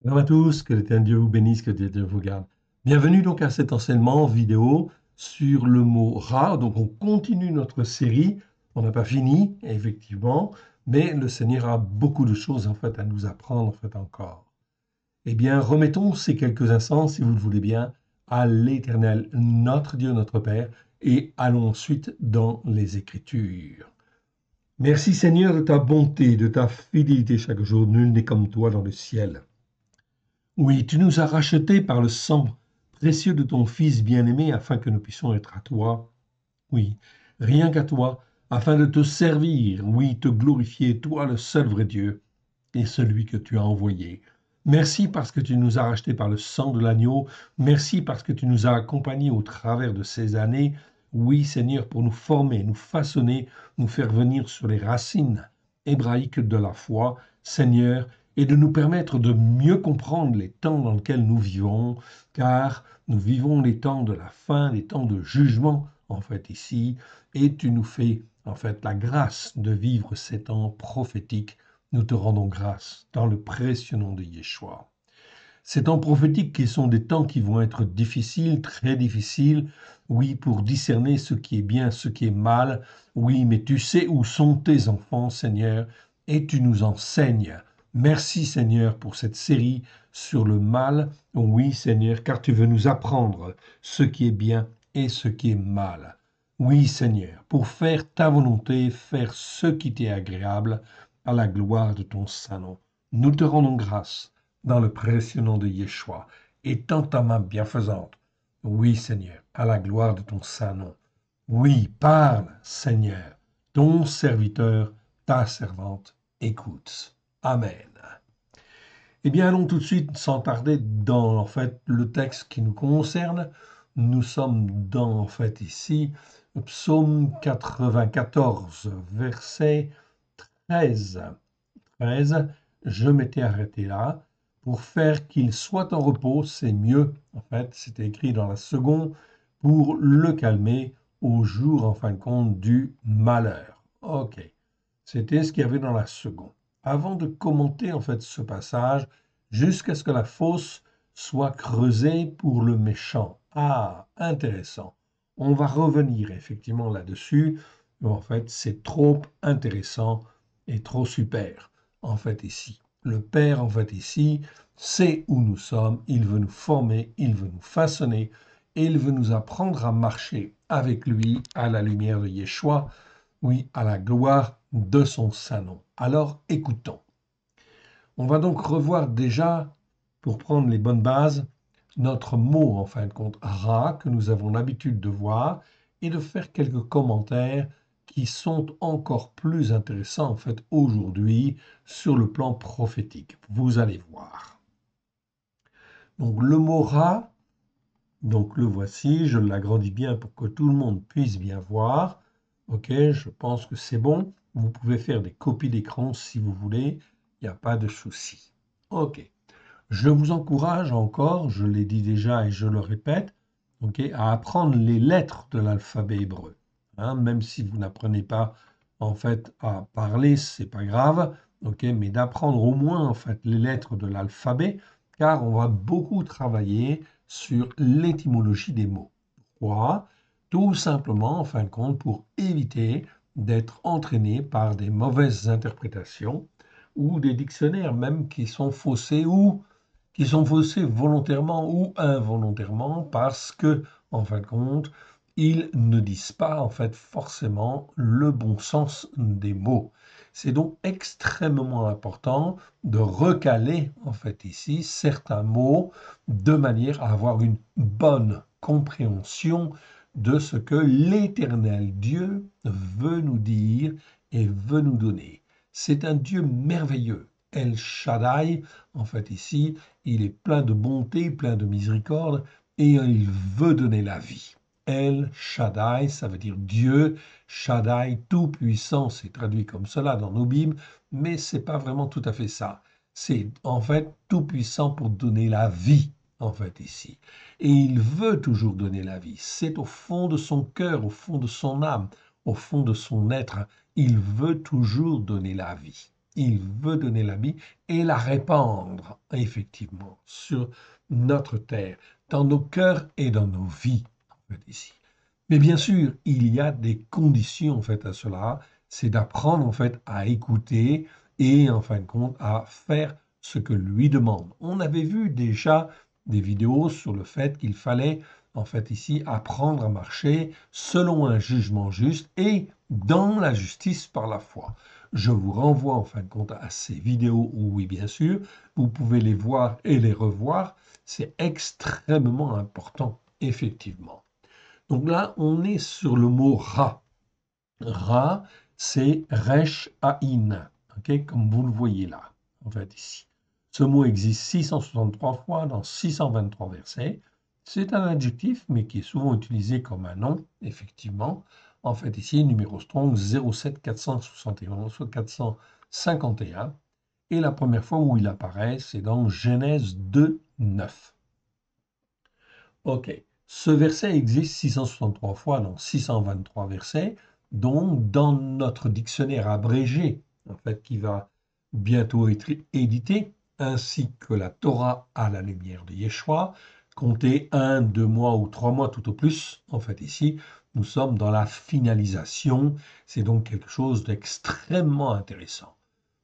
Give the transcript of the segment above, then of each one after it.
Bonjour à tous, que l'Éternel Dieu vous bénisse, que Dieu vous garde. Bienvenue donc à cet enseignement vidéo sur le mot rat. Donc on continue notre série, on n'a pas fini effectivement, mais le Seigneur a beaucoup de choses en fait à nous apprendre en fait encore. Eh bien, remettons ces quelques instants, si vous le voulez bien, à l'Éternel, notre Dieu, notre Père, et allons ensuite dans les Écritures. Merci Seigneur de ta bonté, de ta fidélité chaque jour. Nul n'est comme toi dans le ciel. Oui, tu nous as rachetés par le sang précieux de ton Fils bien-aimé afin que nous puissions être à toi. Oui, rien qu'à toi, afin de te servir, oui, te glorifier, toi le seul vrai Dieu et celui que tu as envoyé. Merci parce que tu nous as rachetés par le sang de l'agneau. Merci parce que tu nous as accompagnés au travers de ces années. Oui, Seigneur, pour nous former, nous façonner, nous faire venir sur les racines hébraïques de la foi, Seigneur, et de nous permettre de mieux comprendre les temps dans lesquels nous vivons, car nous vivons les temps de la fin, les temps de jugement, en fait, ici, et tu nous fais, en fait, la grâce de vivre ces temps prophétiques. Nous te rendons grâce dans le précieux nom de Yeshua. Ces temps prophétiques qui sont des temps qui vont être difficiles, très difficiles, oui, pour discerner ce qui est bien, ce qui est mal, oui, mais tu sais où sont tes enfants, Seigneur, et tu nous enseignes. Merci, Seigneur, pour cette série sur le mal, oui, Seigneur, car tu veux nous apprendre ce qui est bien et ce qui est mal. Oui, Seigneur, pour faire ta volonté, faire ce qui t'est agréable, à la gloire de ton saint nom. Nous te rendons grâce dans le précieux nom de Yeshua, étends ta main bienfaisante. Oui, Seigneur, à la gloire de ton saint nom. Oui, parle, Seigneur, ton serviteur, ta servante, écoute. Amen. Eh bien, allons tout de suite, sans tarder, dans en fait le texte qui nous concerne. Nous sommes dans, en fait, ici, Psaume 94, verset 13. 13, je m'étais arrêté là. Pour faire qu'il soit en repos, c'est mieux. En fait, c'était écrit dans la seconde pour le calmer au jour, en fin de compte, du malheur. Ok, c'était ce qu'il y avait dans la seconde. Avant de commenter en fait ce passage, jusqu'à ce que la fosse soit creusée pour le méchant. Ah, intéressant. On va revenir effectivement là-dessus. En fait, c'est trop intéressant et trop super en fait ici. Le Père, en fait ici, sait où nous sommes, il veut nous former, il veut nous façonner, et il veut nous apprendre à marcher avec lui à la lumière de Yeshua, oui, à la gloire de son saint nom. Alors écoutons. On va donc revoir déjà, pour prendre les bonnes bases, notre mot, en fin de compte, ra, que nous avons l'habitude de voir, et de faire quelques commentaires qui sont encore plus intéressants, en fait, aujourd'hui, sur le plan prophétique. Vous allez voir. Donc, le mot ra, donc le voici, je l'agrandis bien pour que tout le monde puisse bien voir. Ok, je pense que c'est bon. Vous pouvez faire des copies d'écran si vous voulez, il n'y a pas de souci. Ok. Je vous encourage encore, je l'ai dit déjà et je le répète, ok, à apprendre les lettres de l'alphabet hébreu. Hein, même si vous n'apprenez pas en fait à parler, c'est pas grave, ok, mais d'apprendre au moins en fait les lettres de l'alphabet, car on va beaucoup travailler sur l'étymologie des mots. Pourquoi? Tout simplement, en fin de compte, pour éviter d'être entraîné par des mauvaises interprétations ou des dictionnaires même qui sont faussés ou qui sont faussés volontairement ou involontairement parce que, en fin de compte, ils ne disent pas en fait forcément le bon sens des mots. C'est donc extrêmement important de recaler en fait ici certains mots de manière à avoir une bonne compréhension de ce que l'Éternel Dieu veut nous dire et veut nous donner. C'est un Dieu merveilleux. El Shaddai, en fait ici, il est plein de bonté, plein de miséricorde, et il veut donner la vie. El Shaddai, ça veut dire Dieu. Shaddai, tout-puissant, c'est traduit comme cela dans nos Bibles, mais c'est pas vraiment tout à fait ça. C'est en fait tout-puissant pour donner la vie, en fait ici. Et il veut toujours donner la vie. C'est au fond de son cœur, au fond de son âme, au fond de son être. Il veut toujours donner la vie. il veut donner la vie et la répandre, effectivement, sur notre terre, dans nos cœurs et dans nos vies, en fait, ici. Mais bien sûr, il y a des conditions, en fait, à cela. C'est d'apprendre, en fait, à écouter et, en fin de compte, à faire ce que lui demande. On avait vu déjà des vidéos sur le fait qu'il fallait, en fait, ici, apprendre à marcher selon un jugement juste et dans la justice par la foi. Je vous renvoie, en fin de compte, à ces vidéos où, oui, bien sûr, vous pouvez les voir et les revoir. C'est extrêmement important, effectivement. Donc là, on est sur le mot Ra. Ra, c'est Resh Aïn, ok, comme vous le voyez là, en fait, ici. Ce mot existe 663 fois dans 623 versets. C'est un adjectif, mais qui est souvent utilisé comme un nom, effectivement. En fait, ici, numéro Strong 07 471, 451. Et la première fois où il apparaît, c'est dans Genèse 2, 9. Ok, ce verset existe 663 fois dans 623 versets, donc dans notre dictionnaire abrégé, en fait, qui va bientôt être édité, ainsi que la Torah à la lumière de Yeshua, comptez 1, 2 mois ou 3 mois tout au plus. En fait, ici, nous sommes dans la finalisation. C'est donc quelque chose d'extrêmement intéressant.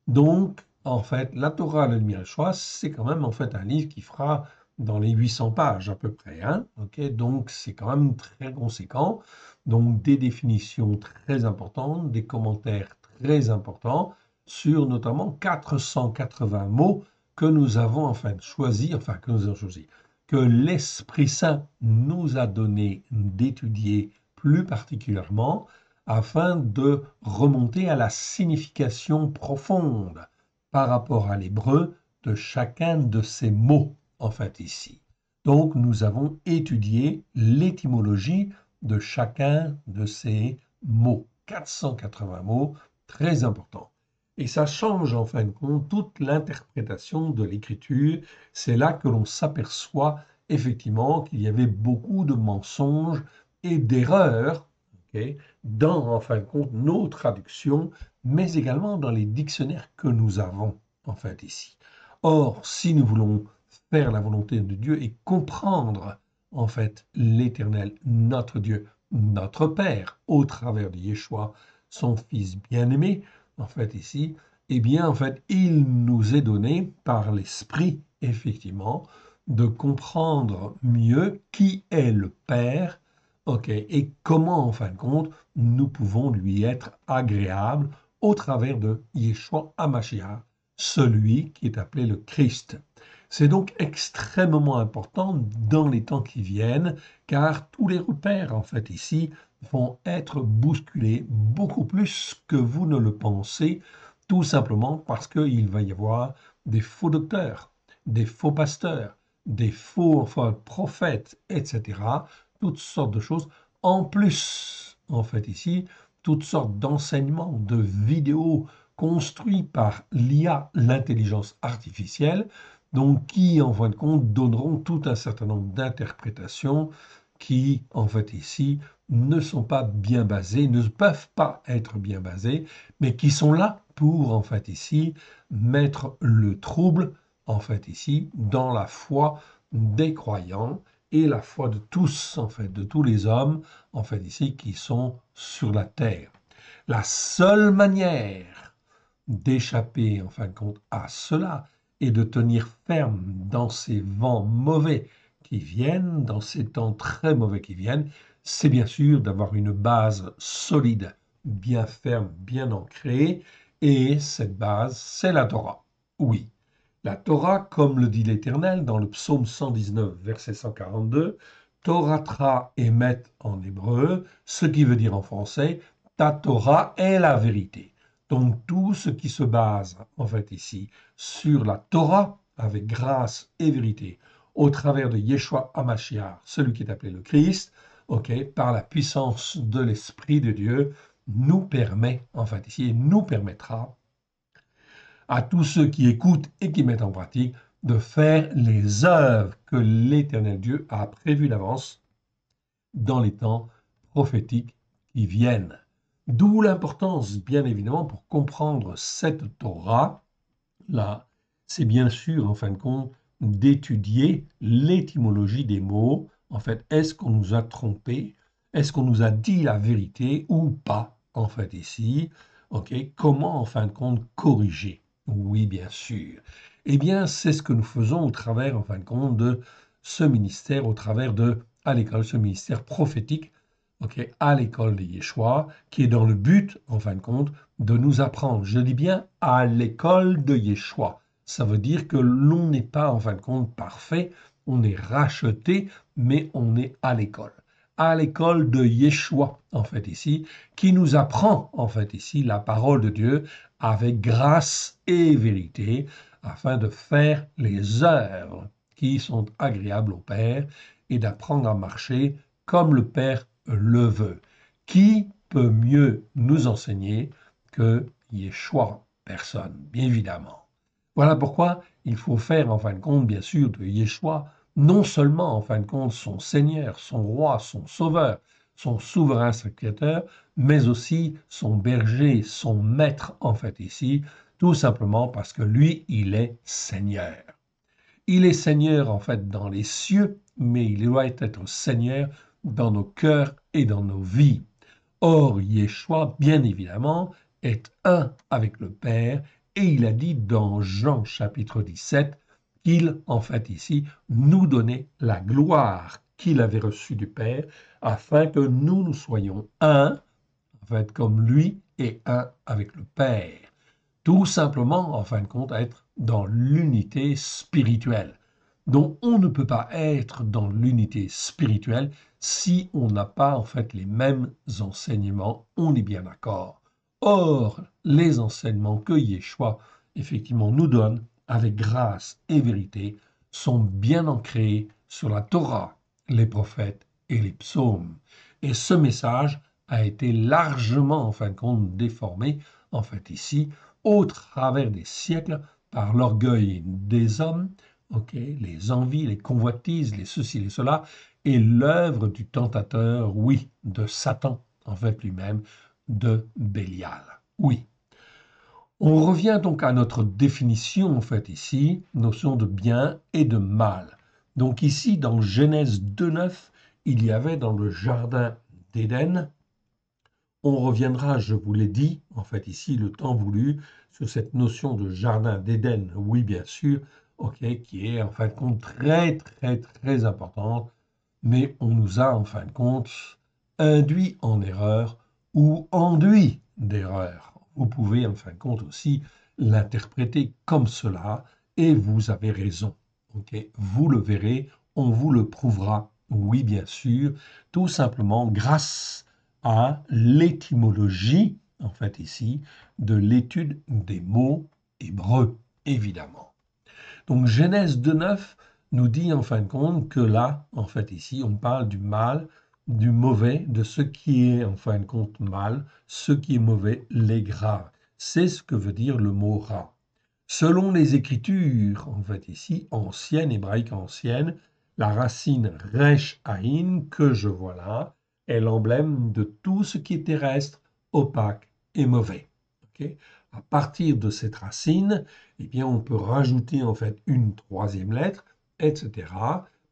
Donc, en fait, la Torah à la lumière de Yeshua, c'est quand même en fait un livre qui fera dans les 800 pages à peu près, hein, ok, donc c'est quand même très conséquent. Donc des définitions très importantes, des commentaires très importants sur notamment 480 mots que nous avons enfin choisi, enfin que nous avons choisi, que l'Esprit Saint nous a donné d'étudier plus particulièrement afin de remonter à la signification profonde par rapport à l'hébreu de chacun de ces mots, en fait, ici. Donc, nous avons étudié l'étymologie de chacun de ces mots. 480 mots, très importants. Et ça change, en fin de compte, toute l'interprétation de l'écriture. C'est là que l'on s'aperçoit effectivement qu'il y avait beaucoup de mensonges et d'erreurs, ok, dans, en fin de compte, nos traductions, mais également dans les dictionnaires que nous avons, en fait, ici. Or, si nous voulons faire la volonté de Dieu et comprendre, en fait, l'Éternel, notre Dieu, notre Père, au travers de Yeshua, son Fils bien-aimé, en fait, ici, eh bien, en fait, il nous est donné par l'Esprit, effectivement, de comprendre mieux qui est le Père, ok, et comment, en fin de compte, nous pouvons lui être agréables au travers de Yeshua HaMashiach, celui qui est appelé le Christ. C'est donc extrêmement important dans les temps qui viennent, car tous les repères, en fait, ici, vont être bousculés beaucoup plus que vous ne le pensez, tout simplement parce qu'il va y avoir des faux docteurs, des faux pasteurs, des faux enfin, prophètes, etc., toutes sortes de choses. En plus, en fait, ici, toutes sortes d'enseignements, de vidéos construits par l'IA, l'intelligence artificielle, donc qui, en fin de compte, donneront tout un certain nombre d'interprétations qui, en fait, ici, ne sont pas bien basées, ne peuvent pas être bien basées, mais qui sont là pour, en fait, ici, mettre le trouble, en fait, ici, dans la foi des croyants et la foi de tous, en fait, de tous les hommes, en fait, ici, qui sont sur la terre. La seule manière d'échapper, en fin de compte, à cela et de tenir ferme dans ces vents mauvais qui viennent, dans ces temps très mauvais qui viennent, c'est bien sûr d'avoir une base solide, bien ferme, bien ancrée, et cette base, c'est la Torah. Oui, la Torah, comme le dit l'Éternel dans le psaume 119, verset 142, Toratra émet en hébreu, ce qui veut dire en français, ta Torah est la vérité. Donc tout ce qui se base, en fait ici, sur la Torah, avec grâce et vérité, au travers de Yeshua HaMashiach, celui qui est appelé le Christ, ok, par la puissance de l'Esprit de Dieu, nous permet, en fait ici, et nous permettra à tous ceux qui écoutent et qui mettent en pratique de faire les œuvres que l'Éternel Dieu a prévues d'avance dans les temps prophétiques qui viennent. D'où l'importance, bien évidemment, pour comprendre cette Torah, là, c'est bien sûr, en fin de compte, d'étudier l'étymologie des mots. En fait, est-ce qu'on nous a trompés? Est-ce qu'on nous a dit la vérité ou pas, en fait, ici? OK, comment, en fin de compte, corriger? Oui, bien sûr. Eh bien, c'est ce que nous faisons au travers, en fin de compte, de ce ministère, au travers de, à l'école, ce ministère prophétique, OK, à l'école de Yeshua, qui est dans le but, en fin de compte, de nous apprendre. Je dis bien à l'école de Yeshua. Ça veut dire que l'on n'est pas, en fin de compte, parfait, on est racheté, mais on est à l'école. À l'école de Yeshua, en fait, ici, qui nous apprend, en fait, ici, la parole de Dieu avec grâce et vérité, afin de faire les œuvres qui sont agréables au Père et d'apprendre à marcher comme le Père le veut. Qui peut mieux nous enseigner que Yeshua? Personne, bien évidemment. Voilà pourquoi il faut faire, en fin de compte, bien sûr, de Yeshua, non seulement, en fin de compte, son Seigneur, son Roi, son Sauveur, son souverain sacrificateur, mais aussi son berger, son maître, en fait, ici, tout simplement parce que lui, il est Seigneur. Il est Seigneur, en fait, dans les cieux, mais il doit être Seigneur dans nos cœurs et dans nos vies. Or, Yeshua, bien évidemment, est un avec le Père, et il a dit dans Jean chapitre 17 qu'il, en fait, ici, nous donnait la gloire qu'il avait reçue du Père, afin que nous soyons un, en fait, comme lui, et un avec le Père. Tout simplement, en fin de compte, être dans l'unité spirituelle. Donc, on ne peut pas être dans l'unité spirituelle si on n'a pas, en fait, les mêmes enseignements. On est bien d'accord. Or, les enseignements que Yeshua, effectivement, nous donne avec grâce et vérité sont bien ancrés sur la Torah, les prophètes et les psaumes. Et ce message a été largement, en fin de compte, déformé, en fait, ici, au travers des siècles par l'orgueil des hommes, okay, les envies, les convoitises, les ceci, les cela, et l'œuvre du tentateur, oui, de Satan, en fait lui-même, de Bélial. Oui. On revient donc à notre définition, en fait, ici, notion de bien et de mal. Donc ici, dans Genèse 2.9, il y avait dans le jardin d'Éden. On reviendra, je vous l'ai dit, en fait ici, le temps voulu, sur cette notion de jardin d'Éden, oui bien sûr, ok, qui est en fin de compte très très très importante, mais on nous a en fin de compte induit en erreur ou enduit d'erreur. Vous pouvez en fin de compte aussi l'interpréter comme cela, et vous avez raison. Ok, vous le verrez, on vous le prouvera, oui bien sûr, tout simplement grâce à l'étymologie, en fait ici, de l'étude des mots hébreux, évidemment. Donc Genèse 2.9 nous dit en fin de compte que là, en fait ici, on parle du mal, du mauvais, de ce qui est en fin de compte mal, ce qui est mauvais, les graves. C'est ce que veut dire le mot ra. Selon les Écritures, en fait ici, anciennes, hébraïques anciennes, la racine resh aïn, que je vois là, est l'emblème de tout ce qui est terrestre, opaque et mauvais. Okay. À partir de cette racine, eh bien, on peut rajouter en fait une troisième lettre, etc.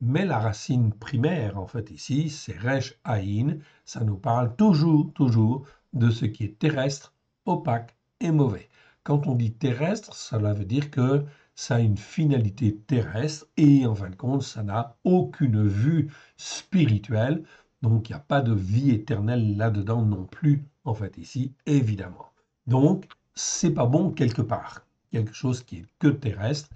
Mais la racine primaire, en fait, ici, c'est resh aïn. Ça nous parle toujours, toujours de ce qui est terrestre, opaque et mauvais. Quand on dit terrestre, cela veut dire que ça a une finalité terrestre et en fin de compte, ça n'a aucune vue spirituelle. Donc, il n'y a pas de vie éternelle là-dedans non plus, en fait, ici, évidemment. Donc, c'est pas bon quelque part. Quelque chose qui est que terrestre,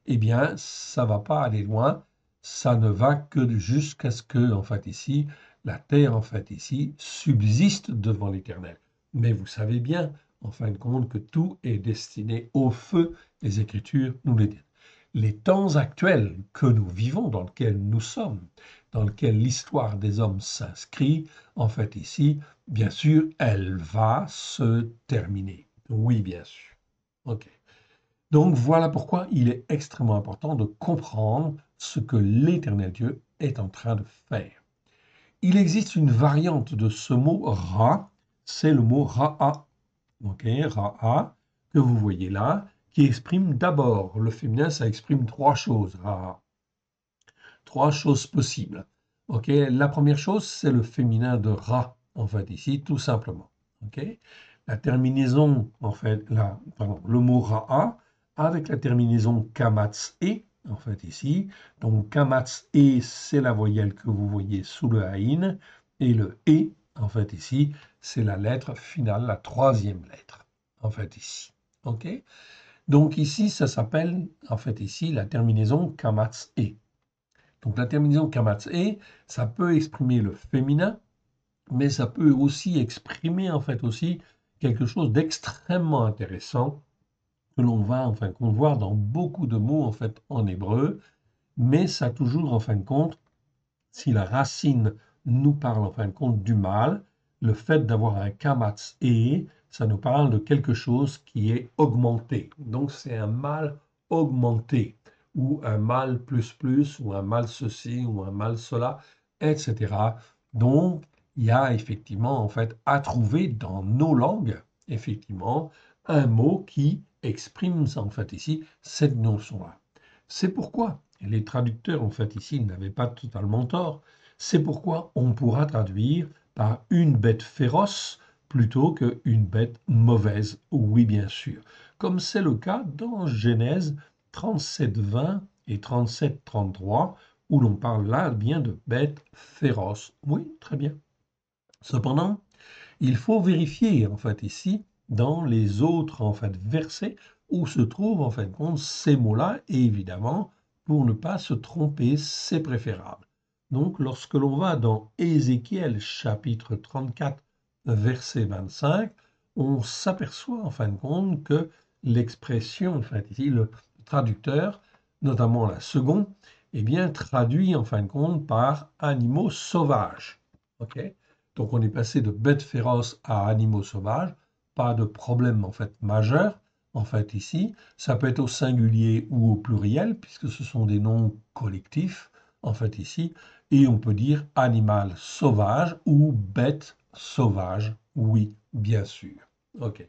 eh bien, ça va pas aller loin. Ça ne va que jusqu'à ce que, en fait, ici, la terre, en fait, ici, subsiste devant l'Éternel. Mais vous savez bien, en fin de compte, que tout est destiné au feu. Les Écritures nous le disent. Les temps actuels que nous vivons, dans lesquels nous sommes, dans lesquels l'histoire des hommes s'inscrit, en fait ici, bien sûr, elle va se terminer. Oui, bien sûr. OK. Donc voilà pourquoi il est extrêmement important de comprendre ce que l'Éternel Dieu est en train de faire. Il existe une variante de ce mot ra, c'est le mot ra'a. Ok, ra'a, que vous voyez là, qui exprime d'abord, le féminin, ça exprime trois choses, ra'a. Trois choses possibles. Ok, la première chose, c'est le féminin de ra, en fait, ici, tout simplement. Ok, la terminaison, en fait, pardon, le mot ra'a, avec la terminaison kamats-e, en fait, ici. Donc, kamats-e, c'est la voyelle que vous voyez sous le haïn, et le e, en fait, ici, c'est la lettre finale, la troisième lettre, en fait, ici. Ok, donc ici, ça s'appelle, en fait, ici, la terminaison kamats-e. Donc la terminaison kamats-e, ça peut exprimer le féminin, mais ça peut aussi exprimer en fait aussi quelque chose d'extrêmement intéressant que l'on va en fin de compte voir dans beaucoup de mots en fait en hébreu, mais ça toujours en fin de compte, si la racine nous parle en fin de compte du mal, le fait d'avoir un kamats-e, ça nous parle de quelque chose qui est augmenté. Donc c'est un mal augmenté, ou un mal plus plus, ou un mal ceci, ou un mal cela, etc. Donc il y a effectivement en fait à trouver dans nos langues, effectivement, un mot qui exprime en fait ici cette notion-là. C'est pourquoi les traducteurs, en fait, ici, n'avaient pas totalement tort. C'est pourquoi on pourra traduire par une bête féroce plutôt qu'une bête mauvaise, oui, bien sûr. Comme c'est le cas dans Genèse 37-20 et 37-33, où l'on parle là bien de bêtes féroces. Oui, très bien. Cependant, il faut vérifier, en fait, ici, dans les autres, en fait, versets, où se trouvent, en fait, compte, ces mots-là, et évidemment, pour ne pas se tromper, c'est préférable. Donc, lorsque l'on va dans Ézéchiel, chapitre 34, verset 25, on s'aperçoit, en fin de compte, que l'expression, en fait, ici, le traducteur, notamment la seconde, est bien traduit, en fin de compte, par animaux sauvages. OK? Donc on est passé de bêtes féroces à animaux sauvages, pas de problème en fait majeur en fait ici. Ça peut être au singulier ou au pluriel puisque ce sont des noms collectifs en fait ici. Et on peut dire animal sauvage ou bête sauvage, oui, bien sûr. Ok.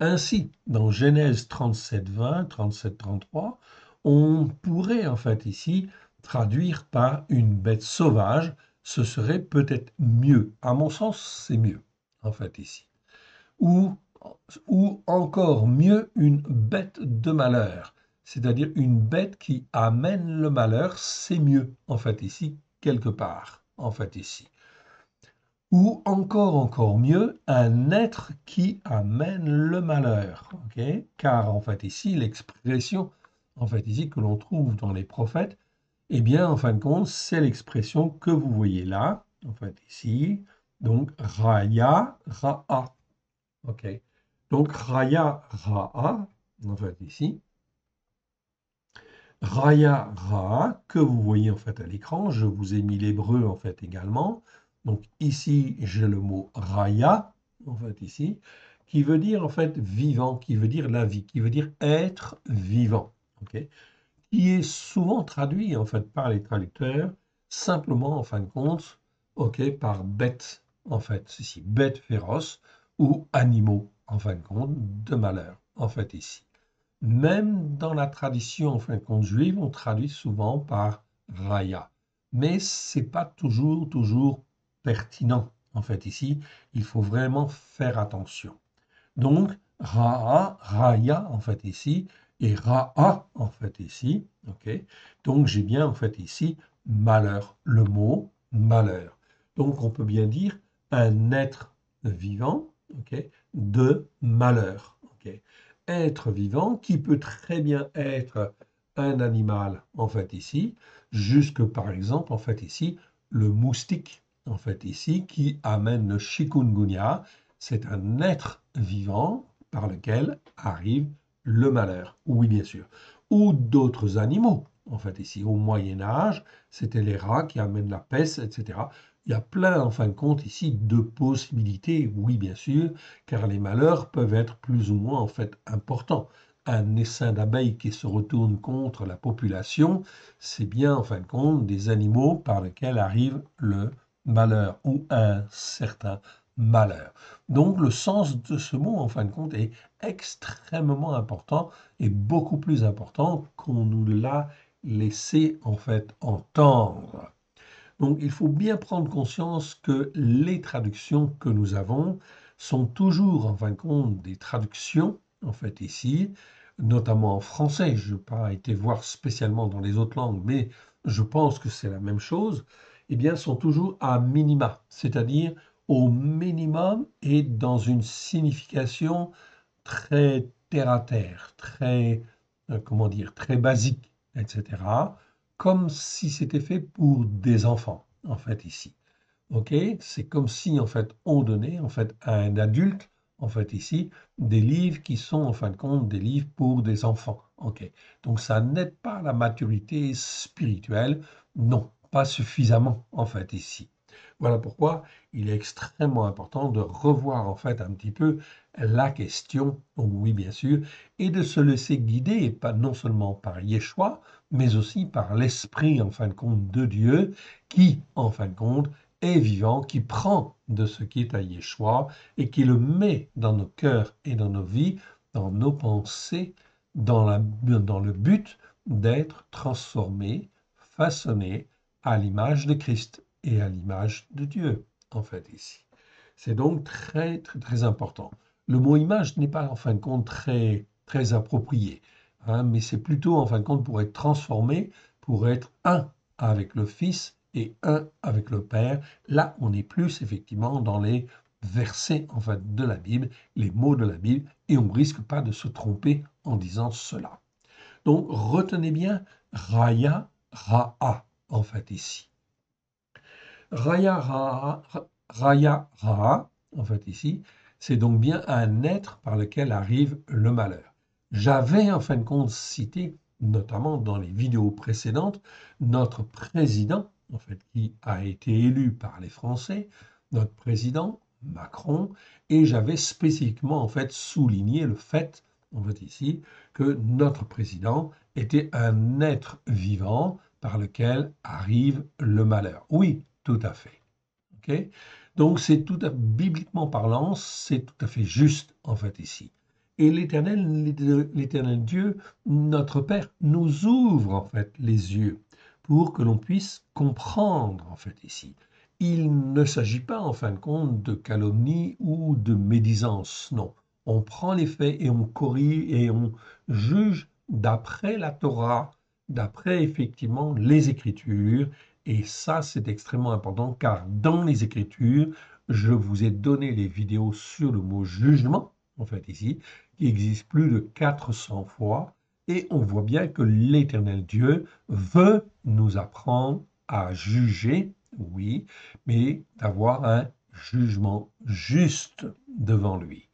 Ainsi, dans Genèse 37-20, 37-33, on pourrait en fait ici traduire par une bête sauvage, ce serait peut-être mieux. À mon sens, c'est mieux, en fait ici. Ou, ou encore mieux, une bête de malheur, c'est-à-dire une bête qui amène le malheur, c'est mieux, en fait ici, quelque part, en fait ici. Ou encore mieux, un être qui amène le malheur. Ok, car en fait ici, l'expression en fait ici que l'on trouve dans les prophètes, eh bien en fin de compte, c'est l'expression que vous voyez là, en fait ici, donc Raya, Ra'a. Ok, donc Raya, Ra'a, en fait ici, Raya, Ra'a, que vous voyez en fait à l'écran, je vous ai mis l'hébreu en fait également. Donc ici, j'ai le mot Raya, en fait ici, qui veut dire en fait vivant, qui veut dire la vie, qui veut dire être vivant, ok, qui est souvent traduit en fait par les traducteurs simplement en fin de compte, ok, par bête, en fait, ceci, bête féroce ou animaux, en fin de compte, de malheur, en fait ici. Même dans la tradition en fin de compte juive, on traduit souvent par raya. Mais c'est pas toujours pertinent. En fait, ici, il faut vraiment faire attention. Donc, ra'a, raya, en fait, ici, et ra'a, en fait, ici. Ok. Donc, j'ai bien, en fait, ici, malheur, le mot malheur. Donc, on peut bien dire un être vivant, ok, de malheur. Ok. Être vivant qui peut très bien être un animal, en fait, ici, jusque, par exemple, en fait, ici, le moustique, en fait, ici, qui amène le chikungunya. C'est un être vivant par lequel arrive le malheur. Oui, bien sûr. Ou d'autres animaux. En fait, ici, au Moyen Âge, c'était les rats qui amènent la peste, etc. Il y a plein, en fin de compte, ici, de possibilités. Oui, bien sûr, car les malheurs peuvent être plus ou moins, en fait, importants. Un essaim d'abeilles qui se retourne contre la population, c'est bien, en fin de compte, des animaux par lesquels arrive le malheur ou un certain malheur. Donc le sens de ce mot, en fin de compte, est extrêmement important et beaucoup plus important qu'on nous l'a laissé en fait entendre. Donc il faut bien prendre conscience que les traductions que nous avons sont toujours, en fin de compte, des traductions, en fait ici, notamment en français. Je n'ai pas été voir spécialement dans les autres langues, mais je pense que c'est la même chose, eh bien, sont toujours à minima, c'est-à-dire au minimum et dans une signification très terre à terre, très, comment dire, très basique, etc., comme si c'était fait pour des enfants, en fait, ici. OK? C'est comme si, en fait, on donnait, en fait, à un adulte, en fait, ici, des livres qui sont, en fin de compte, des livres pour des enfants. OK? Donc, ça n'aide pas la maturité spirituelle. Non, pas suffisamment, en fait, ici. Voilà pourquoi il est extrêmement important de revoir, en fait, un petit peu la question, oui, bien sûr, et de se laisser guider, pas non seulement par Yeshua, mais aussi par l'Esprit, en fin de compte, de Dieu, qui, en fin de compte, est vivant, qui prend de ce qui est à Yeshua et qui le met dans nos cœurs et dans nos vies, dans nos pensées, dans le but d'être transformé, façonné à l'image de Christ et à l'image de Dieu, en fait, ici. C'est donc très, très, très important. Le mot image n'est pas, en fin de compte, très, très approprié, hein, mais c'est plutôt, en fin de compte, pour être transformé, pour être un avec le Fils et un avec le Père. Là, on est plus, effectivement, dans les versets, en fait, de la Bible, les mots de la Bible, et on ne risque pas de se tromper en disant cela. Donc, retenez bien Raya, Ra'a, en fait, ici. Raya, Ra'a, Raya, Ra'a, en fait, ici, c'est donc bien un être par lequel arrive le malheur. J'avais, en fin de compte, cité, notamment dans les vidéos précédentes, notre président, en fait, qui a été élu par les Français, notre président, Macron, et j'avais spécifiquement, en fait, souligné le fait, en fait, ici, que notre président était un être vivant par lequel arrive le malheur. Oui, tout à fait. Ok. Donc, c'est tout à bibliquement parlant, c'est tout à fait juste, en fait, ici. Et l'Éternel Dieu, notre Père, nous ouvre, en fait, les yeux pour que l'on puisse comprendre, en fait, ici. Il ne s'agit pas, en fin de compte, de calomnie ou de médisance, non. On prend les faits et on corrige et on juge d'après la Torah, d'après, effectivement, les Écritures, et ça, c'est extrêmement important car dans les Écritures, je vous ai donné les vidéos sur le mot jugement, en fait ici, qui existe plus de 400 fois, et on voit bien que l'Éternel Dieu veut nous apprendre à juger, oui, mais d'avoir un jugement juste devant lui.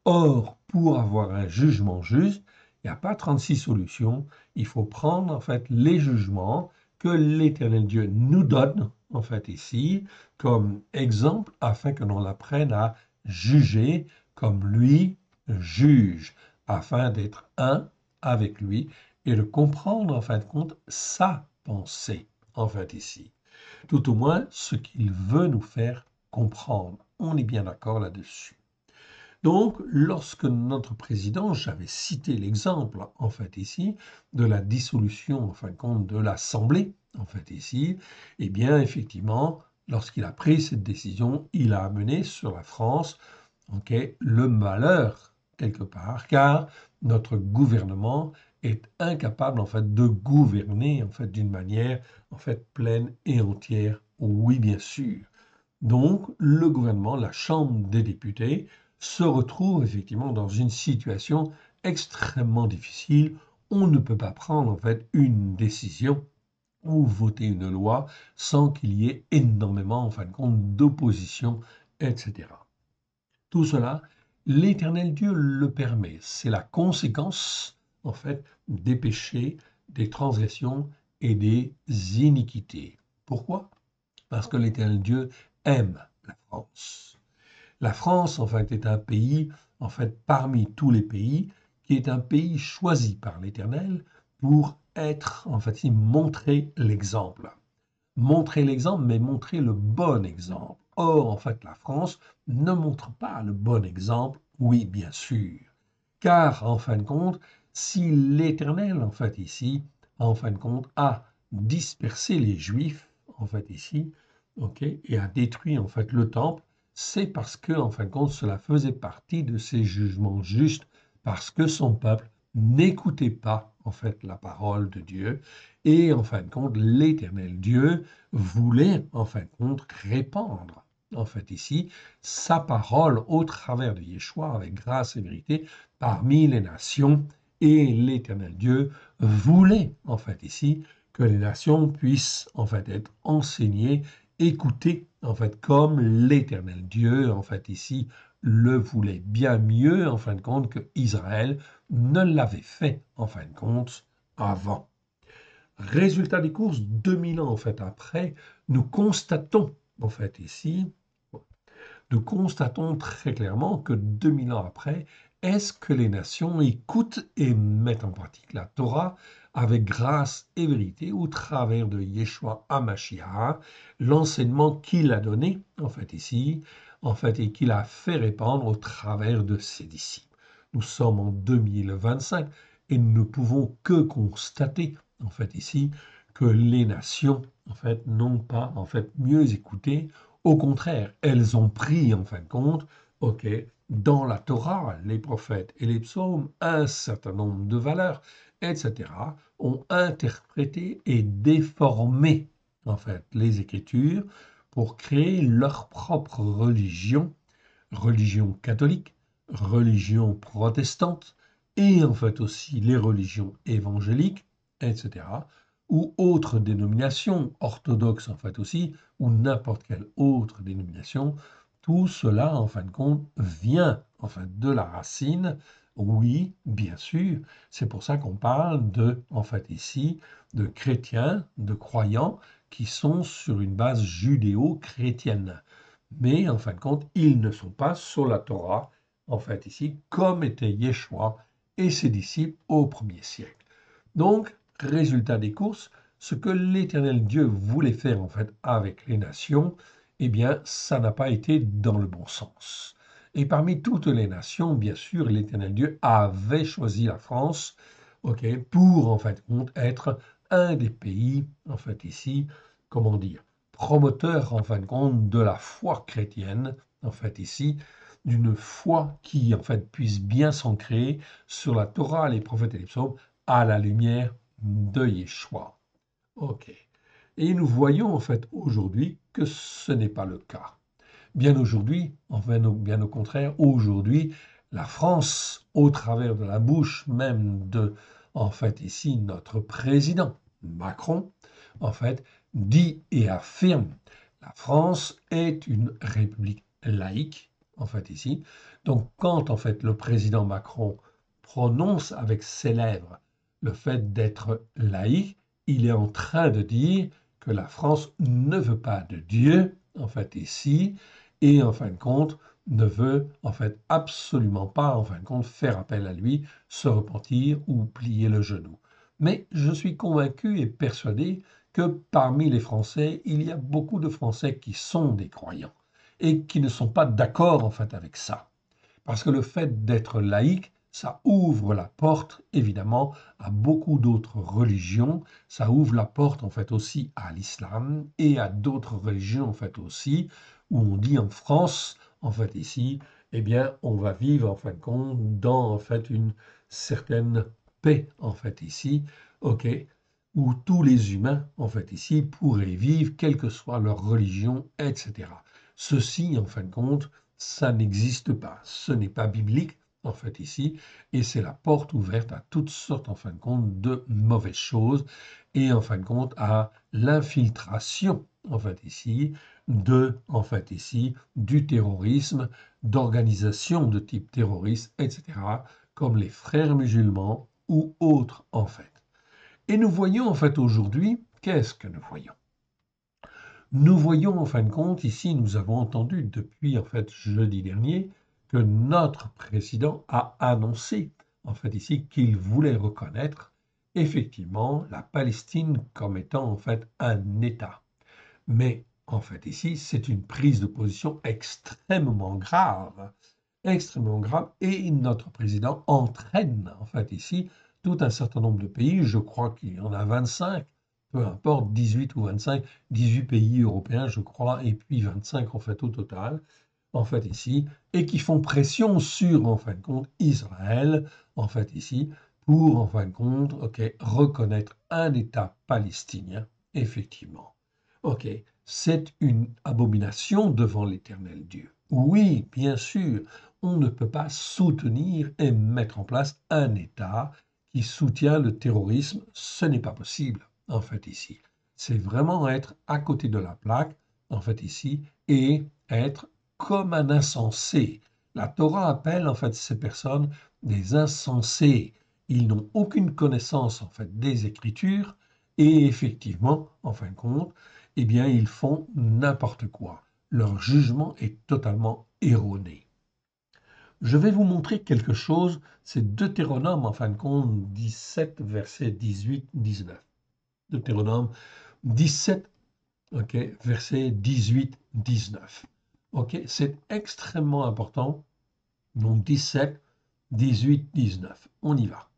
Or, pour avoir un jugement juste, il n'y a pas 36 solutions, il faut prendre en fait les jugements que l'Éternel Dieu nous donne, en fait, ici, comme exemple, afin que l'on apprenne à juger comme lui juge, afin d'être un avec lui et de comprendre, en fin de compte, sa pensée, en fait, ici. Tout au moins, ce qu'il veut nous faire comprendre. On est bien d'accord là-dessus. Donc, lorsque notre président, j'avais cité l'exemple, en fait, ici, de la dissolution, en fin de compte, de l'Assemblée, en fait, ici, eh bien, effectivement, lorsqu'il a pris cette décision, il a amené sur la France, ok, le malheur, quelque part, car notre gouvernement est incapable, en fait, de gouverner, en fait, d'une manière, en fait, pleine et entière. Oui, bien sûr. Donc, le gouvernement, la Chambre des députés, se retrouve effectivement dans une situation extrêmement difficile. On ne peut pas prendre en fait une décision ou voter une loi sans qu'il y ait énormément, en fin de compte, d'opposition, etc. Tout cela, l'Éternel Dieu le permet. C'est la conséquence, en fait, des péchés, des transgressions et des iniquités. Pourquoi? Parce que l'Éternel Dieu aime la France. La France, en fait, est un pays, en fait, parmi tous les pays, qui est un pays choisi par l'Éternel pour être, en fait, montrer l'exemple. Montrer l'exemple, mais montrer le bon exemple. Or, en fait, la France ne montre pas le bon exemple, oui, bien sûr. Car, en fin de compte, si l'Éternel, en fait, ici, en fin de compte, a dispersé les Juifs, en fait, ici, ok, et a détruit, en fait, le temple, c'est parce que, en fin de compte, cela faisait partie de ses jugements justes, parce que son peuple n'écoutait pas, en fait, la parole de Dieu, et, en fin de compte, l'Éternel Dieu voulait, en fin de compte, répandre, en fait, ici, sa parole au travers de Yeshua, avec grâce et vérité, parmi les nations, et l'Éternel Dieu voulait, en fait, ici, que les nations puissent, en fait, être enseignées, écoutées, en fait, comme l'Éternel Dieu, en fait, ici, le voulait bien mieux, en fin de compte, que Israël ne l'avait fait, en fin de compte, avant. Résultat des courses, 2000 ans, en fait, après, nous constatons, en fait, ici, nous constatons très clairement que 2000 ans après, est-ce que les nations écoutent et mettent en pratique la Torah avec grâce et vérité au travers de Yeshua HaMashiach, l'enseignement qu'il a donné, en fait ici, en fait, et qu'il a fait répandre au travers de ses disciples. Nous sommes en 2025 et nous ne pouvons que constater, en fait ici, que les nations, en fait, n'ont pas, en fait, mieux écouté. Au contraire, elles ont pris, en fin de compte, ok, dans la Torah, les prophètes et les psaumes, un certain nombre de valeurs, etc., ont interprété et déformé, en fait, les Écritures pour créer leur propre religion, religion catholique, religion protestante, et en fait aussi les religions évangéliques, etc., ou autres dénominations, orthodoxes en fait aussi, ou n'importe quelle autre dénomination, tout cela, en fin de compte, vient en fait de la racine. Oui, bien sûr, c'est pour ça qu'on parle de, en fait ici, de chrétiens, de croyants qui sont sur une base judéo-chrétienne. Mais en fin de compte, ils ne sont pas sur la Torah, en fait ici, comme était Yeshua et ses disciples au premier siècle. Donc, résultat des courses, ce que l'Éternel Dieu voulait faire en fait avec les nations, eh bien, ça n'a pas été dans le bon sens. Et parmi toutes les nations, bien sûr, l'Éternel Dieu avait choisi la France, ok, pour en fait être un des pays, en fait ici, comment dire, promoteur en fin de compte de la foi chrétienne, en fait ici, d'une foi qui en fait puisse bien s'ancrer sur la Torah, les prophètes et les psaumes, à la lumière de Yeshua. Ok. Et nous voyons en fait aujourd'hui que ce n'est pas le cas. Bien aujourd'hui, enfin bien au contraire, aujourd'hui, la France, au travers de la bouche même de, en fait ici, notre président Macron, en fait, dit et affirme la France est une république laïque, en fait ici. Donc quand en fait le président Macron prononce avec ses lèvres le fait d'être laïque, il est en train de dire que la France ne veut pas de Dieu, en fait ici, et en fin de compte ne veut en fait absolument pas en fin de compte faire appel à lui, se repentir ou plier le genou. Mais je suis convaincu et persuadé que parmi les Français, il y a beaucoup de Français qui sont des croyants et qui ne sont pas d'accord en fait avec ça. Parce que le fait d'être laïque, ça ouvre la porte, évidemment, à beaucoup d'autres religions. Ça ouvre la porte, en fait, aussi à l'islam et à d'autres religions, en fait, aussi, où on dit en France, en fait, ici, eh bien, on va vivre, en fin de compte, dans, en fait, une certaine paix, en fait, ici, OK, où tous les humains, en fait, ici, pourraient vivre, quelle que soit leur religion, etc. Ceci, en fin de compte, ça n'existe pas. Ce n'est pas biblique, en fait, ici, et c'est la porte ouverte à toutes sortes, en fin de compte, de mauvaises choses, et en fin de compte, à l'infiltration, en fait, ici, en fait, ici, du terrorisme, d'organisations de type terroriste, etc., comme les frères musulmans ou autres, en fait. Et nous voyons, en fait, aujourd'hui, qu'est-ce que nous voyons? Nous voyons en fin de compte, ici, nous avons entendu depuis en fait jeudi dernier que notre président a annoncé en fait ici qu'il voulait reconnaître effectivement la Palestine comme étant en fait un État. Mais en fait, ici, c'est une prise de position extrêmement grave, et notre président entraîne, en fait, ici, tout un certain nombre de pays, je crois qu'il y en a 25, peu importe, 18 ou 25, 18 pays européens, je crois, et puis 25, en fait, au total, en fait, ici, et qui font pression sur, en fin de compte, Israël, en fait, ici, pour, en fin de compte, OK, reconnaître un État palestinien, effectivement. OK, c'est une abomination devant l'Éternel Dieu. Oui, bien sûr, on ne peut pas soutenir et mettre en place un État qui soutient le terrorisme. Ce n'est pas possible, en fait, ici. C'est vraiment être à côté de la plaque, en fait, ici, et être comme un insensé. La Torah appelle, en fait, ces personnes des insensés. Ils n'ont aucune connaissance, en fait, des Écritures, et effectivement, en fin de compte, eh bien, ils font n'importe quoi. Leur jugement est totalement erroné. Je vais vous montrer quelque chose, c'est Deutéronome, en fin de compte, 17, versets 18-19. Deutéronome 17, ok, versets 18-19. Ok, c'est extrêmement important. Donc 17, 18, 19. On y va.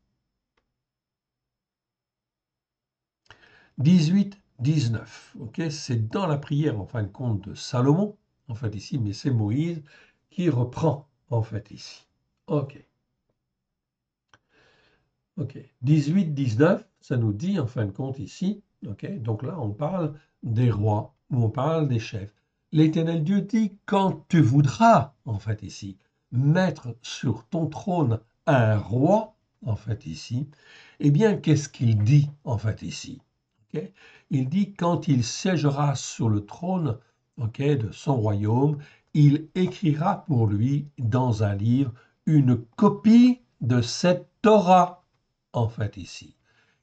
18, 19. Ok, c'est dans la prière, en fin de compte, de Salomon, en fait ici, mais c'est Moïse qui reprend, en fait ici. Ok. Ok. 18, 19, ça nous dit, en fin de compte, ici, ok, donc là, on parle des rois, ou on parle des chefs. L'Éternel Dieu dit, quand tu voudras, en fait ici, mettre sur ton trône un roi, en fait ici, eh bien, qu'est-ce qu'il dit, en fait ici? Ok. Il dit, quand il siégera sur le trône, ok, de son royaume, il écrira pour lui dans un livre une copie de cette Torah, en fait ici,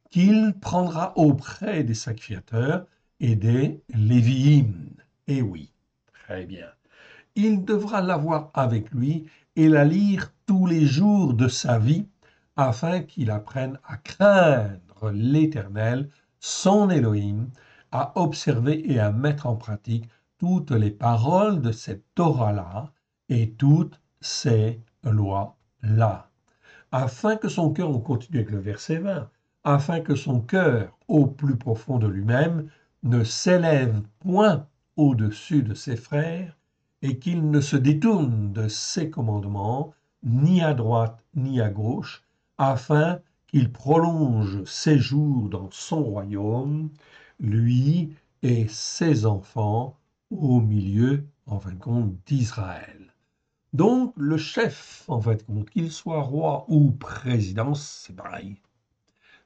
qu'il prendra auprès des sacrificateurs et des Lévi'im. Eh oui, très bien. Il devra l'avoir avec lui et la lire tous les jours de sa vie, afin qu'il apprenne à craindre l'Éternel, son Élohim, à observer et à mettre en pratique toutes les paroles de cette Torah-là et toutes ces lois-là, afin que son cœur, on continue avec le verset 20, afin que son cœur, au plus profond de lui-même, ne s'élève point au-dessus de ses frères, et qu'il ne se détourne de ses commandements, ni à droite ni à gauche, afin qu'il prolonge ses jours dans son royaume, lui et ses enfants, au milieu, en fin de compte, d'Israël. Donc, le chef, en fait, qu'il soit roi ou président, c'est pareil.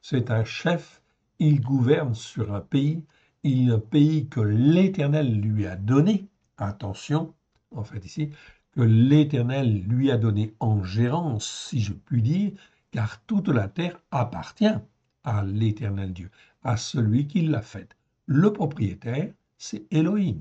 C'est un chef, il gouverne sur un pays que l'Éternel lui a donné. Attention, en fait, ici, que l'Éternel lui a donné en gérance, si je puis dire, car toute la terre appartient à l'Éternel Dieu, à celui qui l'a faite. Le propriétaire, c'est Elohim.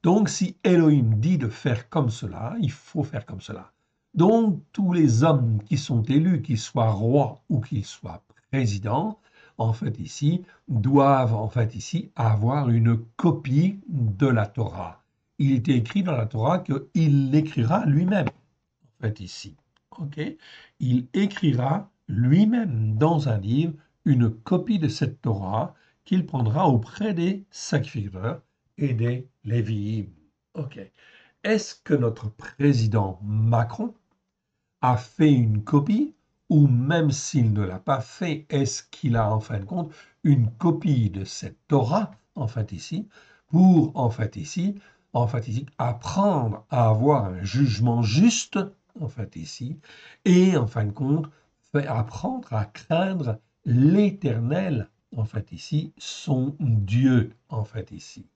Donc, si Elohim dit de faire comme cela, il faut faire comme cela. Donc, tous les hommes qui sont élus, qu'ils soient rois ou qu'ils soient présidents, en fait ici, doivent en fait ici avoir une copie de la Torah. Il est écrit dans la Torah qu'il l'écrira lui-même, en fait ici. Ok. Il écrira lui-même dans un livre une copie de cette Torah qu'il prendra auprès des sacrificateurs et des Lévi'im. OK. Est-ce que notre président Macron a fait une copie ou même s'il ne l'a pas fait, est-ce qu'il a en fin de compte une copie de cette Torah, en fait ici, pour en fait ici, apprendre à avoir un jugement juste, en fait ici, et en fin de compte, apprendre à craindre l'Éternel, en fait ici, son Dieu, en fait ici,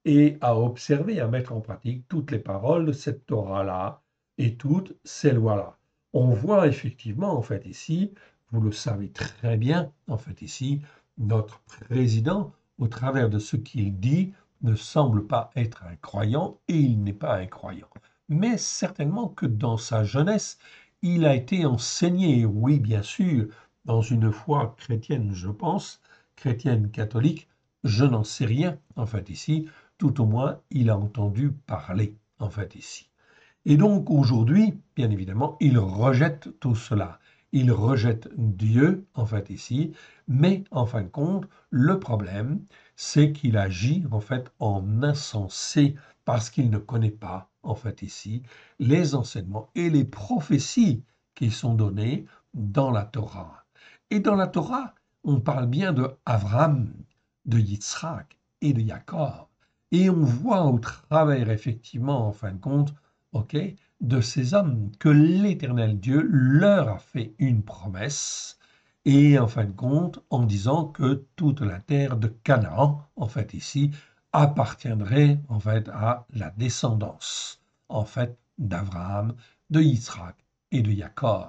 et à observer, à mettre en pratique toutes les paroles de cette Torah-là et toutes ces lois-là. On voit effectivement, en fait, ici, vous le savez très bien, en fait, ici, notre président, au travers de ce qu'il dit, ne semble pas être un croyant et il n'est pas un croyant. Mais certainement que dans sa jeunesse, il a été enseigné, oui, bien sûr, dans une foi chrétienne, je pense, chrétienne catholique, je n'en sais rien, en fait, ici, tout au moins, il a entendu parler, en fait, ici. Et donc aujourd'hui, bien évidemment, il rejette tout cela. Il rejette Dieu, en fait, ici, mais en fin de compte, le problème, c'est qu'il agit, en fait, en insensé, parce qu'il ne connaît pas, en fait, ici, les enseignements et les prophéties qui sont données dans la Torah. Et dans la Torah, on parle bien de Abraham, de Yitzhak et de Jacob. Et on voit au travers, effectivement, en fin de compte, ok, de ces hommes que l'Éternel Dieu leur a fait une promesse et en fin de compte en disant que toute la terre de Canaan, en fait ici, appartiendrait en fait à la descendance en fait d'Abraham, de Yitzhak et de Jacob.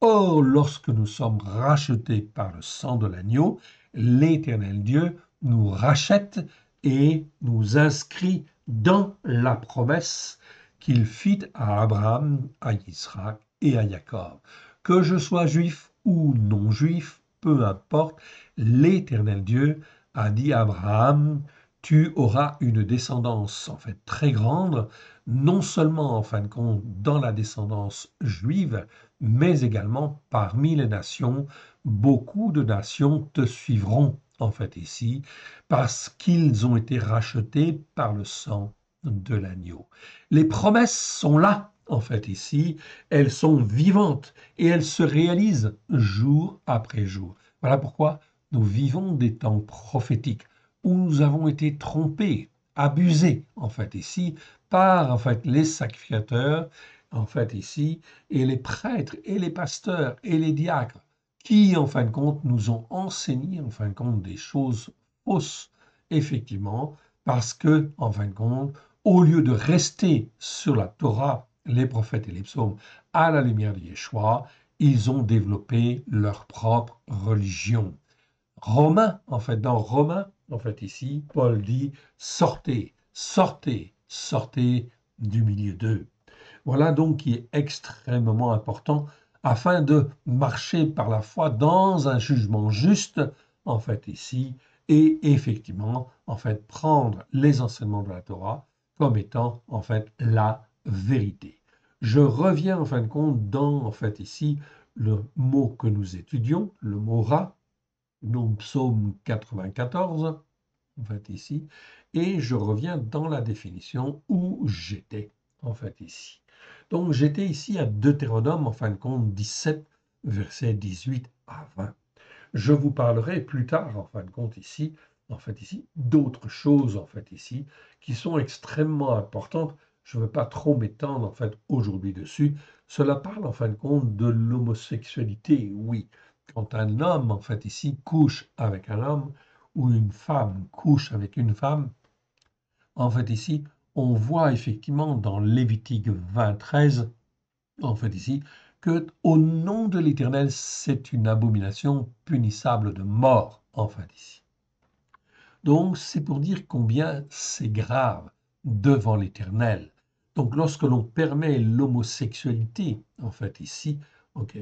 Or, lorsque nous sommes rachetés par le sang de l'agneau, l'Éternel Dieu nous rachète et nous inscrit dans la promesse qu'il fit à Abraham, à Isaac et à Jacob. Que je sois juif ou non juif, peu importe, l'Éternel Dieu a dit à Abraham, tu auras une descendance en fait très grande, non seulement en fin de compte dans la descendance juive, mais également parmi les nations, beaucoup de nations te suivront en fait ici, parce qu'ils ont été rachetés par le sang de l'agneau. Les promesses sont là, en fait, ici. Elles sont vivantes et elles se réalisent jour après jour. Voilà pourquoi nous vivons des temps prophétiques où nous avons été trompés, abusés, en fait, ici, par, en fait, les sacrificateurs, en fait, ici, et les prêtres et les pasteurs et les diacres qui, en fin de compte, nous ont enseigné, en fin de compte, des choses fausses, effectivement, parce que, en fin de compte, au lieu de rester sur la Torah, les prophètes et les psaumes à la lumière de Yeshua, ils ont développé leur propre religion. Romains, en fait, dans Romains, en fait, ici, Paul dit sortez, sortez, sortez du milieu d'eux. Voilà donc qui est extrêmement important afin de marcher par la foi dans un jugement juste, en fait, ici, et effectivement, en fait, prendre les enseignements de la Torah comme étant, en fait, la vérité. Je reviens, en fin de compte, dans, en fait, ici, le mot que nous étudions, le mot ra, donc psaume 94, en fait, ici, et je reviens dans la définition où j'étais, en fait, ici. Donc, j'étais ici à Deutéronome, en fin de compte, 17, versets 18 à 20. Je vous parlerai plus tard, en fin de compte, ici, en fait, ici, d'autres choses, en fait, ici, qui sont extrêmement importantes. Je ne veux pas trop m'étendre, en fait, aujourd'hui dessus. Cela parle, en fin de compte, de l'homosexualité, oui. Quand un homme, en fait, ici, couche avec un homme, ou une femme couche avec une femme, en fait, ici, on voit effectivement dans Lévitique 20:13, en fait, ici, que au nom de l'Éternel, c'est une abomination punissable de mort, en fait, ici. Donc, c'est pour dire combien c'est grave devant l'Éternel. Donc, lorsque l'on permet l'homosexualité, en fait, ici, ok,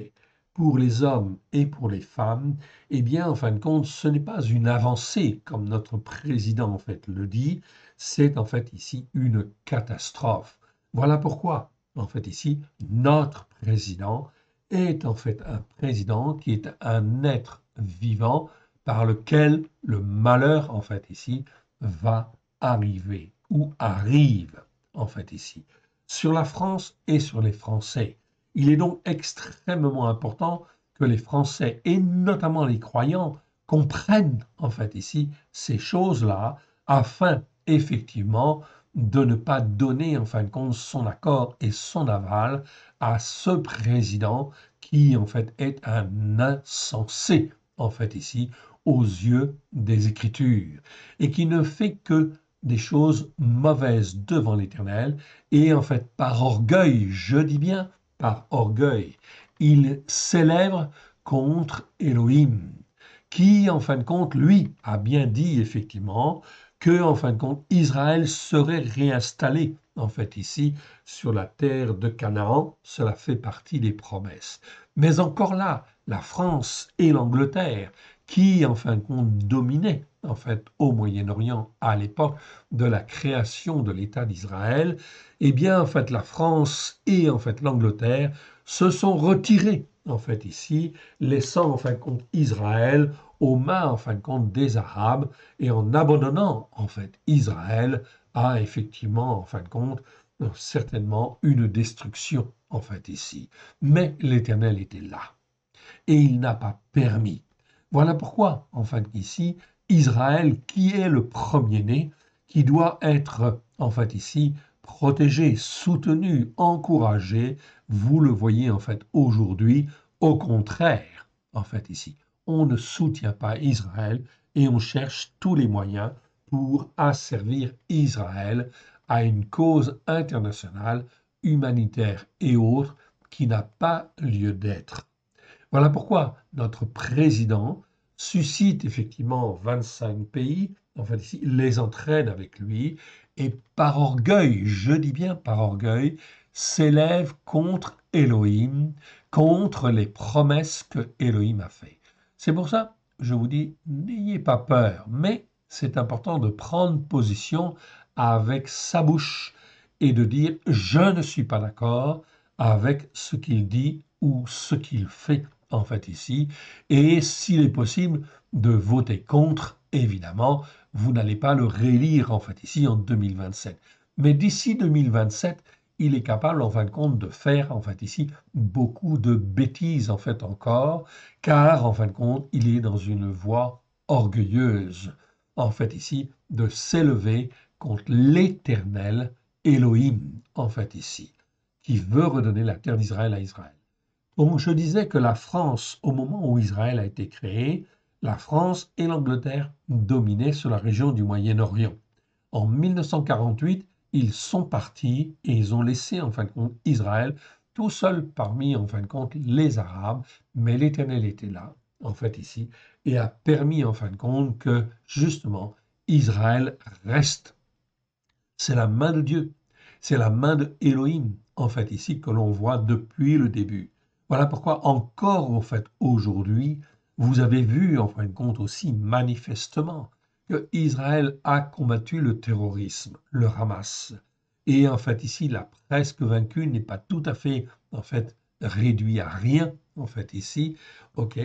pour les hommes et pour les femmes, eh bien, en fin de compte, ce n'est pas une avancée, comme notre président, en fait, le dit, c'est en fait ici une catastrophe. Voilà pourquoi, en fait, ici, notre président est en fait un président qui est un être vivant par lequel le malheur, en fait, ici, va arriver ou arrive, en fait, ici, sur la France et sur les Français. Il est donc extrêmement important que les Français, et notamment les croyants, comprennent, en fait, ici, ces choses-là, afin, effectivement, de ne pas donner, en fin de compte, son accord et son aval à ce président qui, en fait, est un insensé, en fait, ici, aux yeux des Écritures, et qui ne fait que des choses mauvaises devant l'Éternel, et en fait par orgueil, je dis bien par orgueil, il s'élève contre Elohim, qui en fin de compte, lui, a bien dit effectivement que en fin de compte, Israël serait réinstallé en fait ici sur la terre de Canaan, cela fait partie des promesses. Mais encore là, la France et l'Angleterre qui, en fin de compte, dominaient, en fait, au Moyen-Orient à l'époque de la création de l'État d'Israël, eh bien, en fait, la France et, en fait, l'Angleterre se sont retirés, en fait, ici, laissant, en fin de compte, Israël aux mains, en fin de compte, des Arabes et en abandonnant, en fait, Israël à, effectivement, en fin de compte, certainement une destruction, en fait, ici. Mais l'Éternel était là et il n'a pas permis. Voilà pourquoi, enfin ici, Israël, qui est le premier-né, qui doit être, en fait ici, protégé, soutenu, encouragé, vous le voyez en fait aujourd'hui, au contraire, en fait ici, on ne soutient pas Israël et on cherche tous les moyens pour asservir Israël à une cause internationale, humanitaire et autre qui n'a pas lieu d'être. Voilà pourquoi notre président suscite effectivement 25 pays, enfin ici, les entraîne avec lui, et par orgueil, je dis bien par orgueil, s'élève contre Elohim, contre les promesses que Elohim a faites. C'est pour ça, je vous dis, n'ayez pas peur, mais c'est important de prendre position avec sa bouche et de dire je ne suis pas d'accord avec ce qu'il dit ou ce qu'il fait en fait ici, et s'il est possible de voter contre, évidemment, vous n'allez pas le réélire en fait ici en 2027. Mais d'ici 2027, il est capable en fin de compte de faire en fait ici beaucoup de bêtises en fait encore, car en fin de compte, il est dans une voie orgueilleuse en fait ici de s'élever contre l'Éternel Elohim en fait ici, qui veut redonner la terre d'Israël à Israël. Donc, je disais que la France, au moment où Israël a été créé, la France et l'Angleterre dominaient sur la région du Moyen-Orient. En 1948, ils sont partis et ils ont laissé en fin de compte Israël tout seul parmi en fin de compte les Arabes, mais l'Éternel était là, en fait ici, et a permis en fin de compte que justement Israël reste. C'est la main de Dieu, c'est la main de Elohim, en fait, ici, que l'on voit depuis le début. Voilà pourquoi, encore, en fait, aujourd'hui, vous avez vu, en fin de compte, aussi manifestement, que Israël a combattu le terrorisme, le Hamas. Et en fait, ici, la presque vaincue n'est pas tout à fait, en fait, réduit à rien, en fait, ici, ok.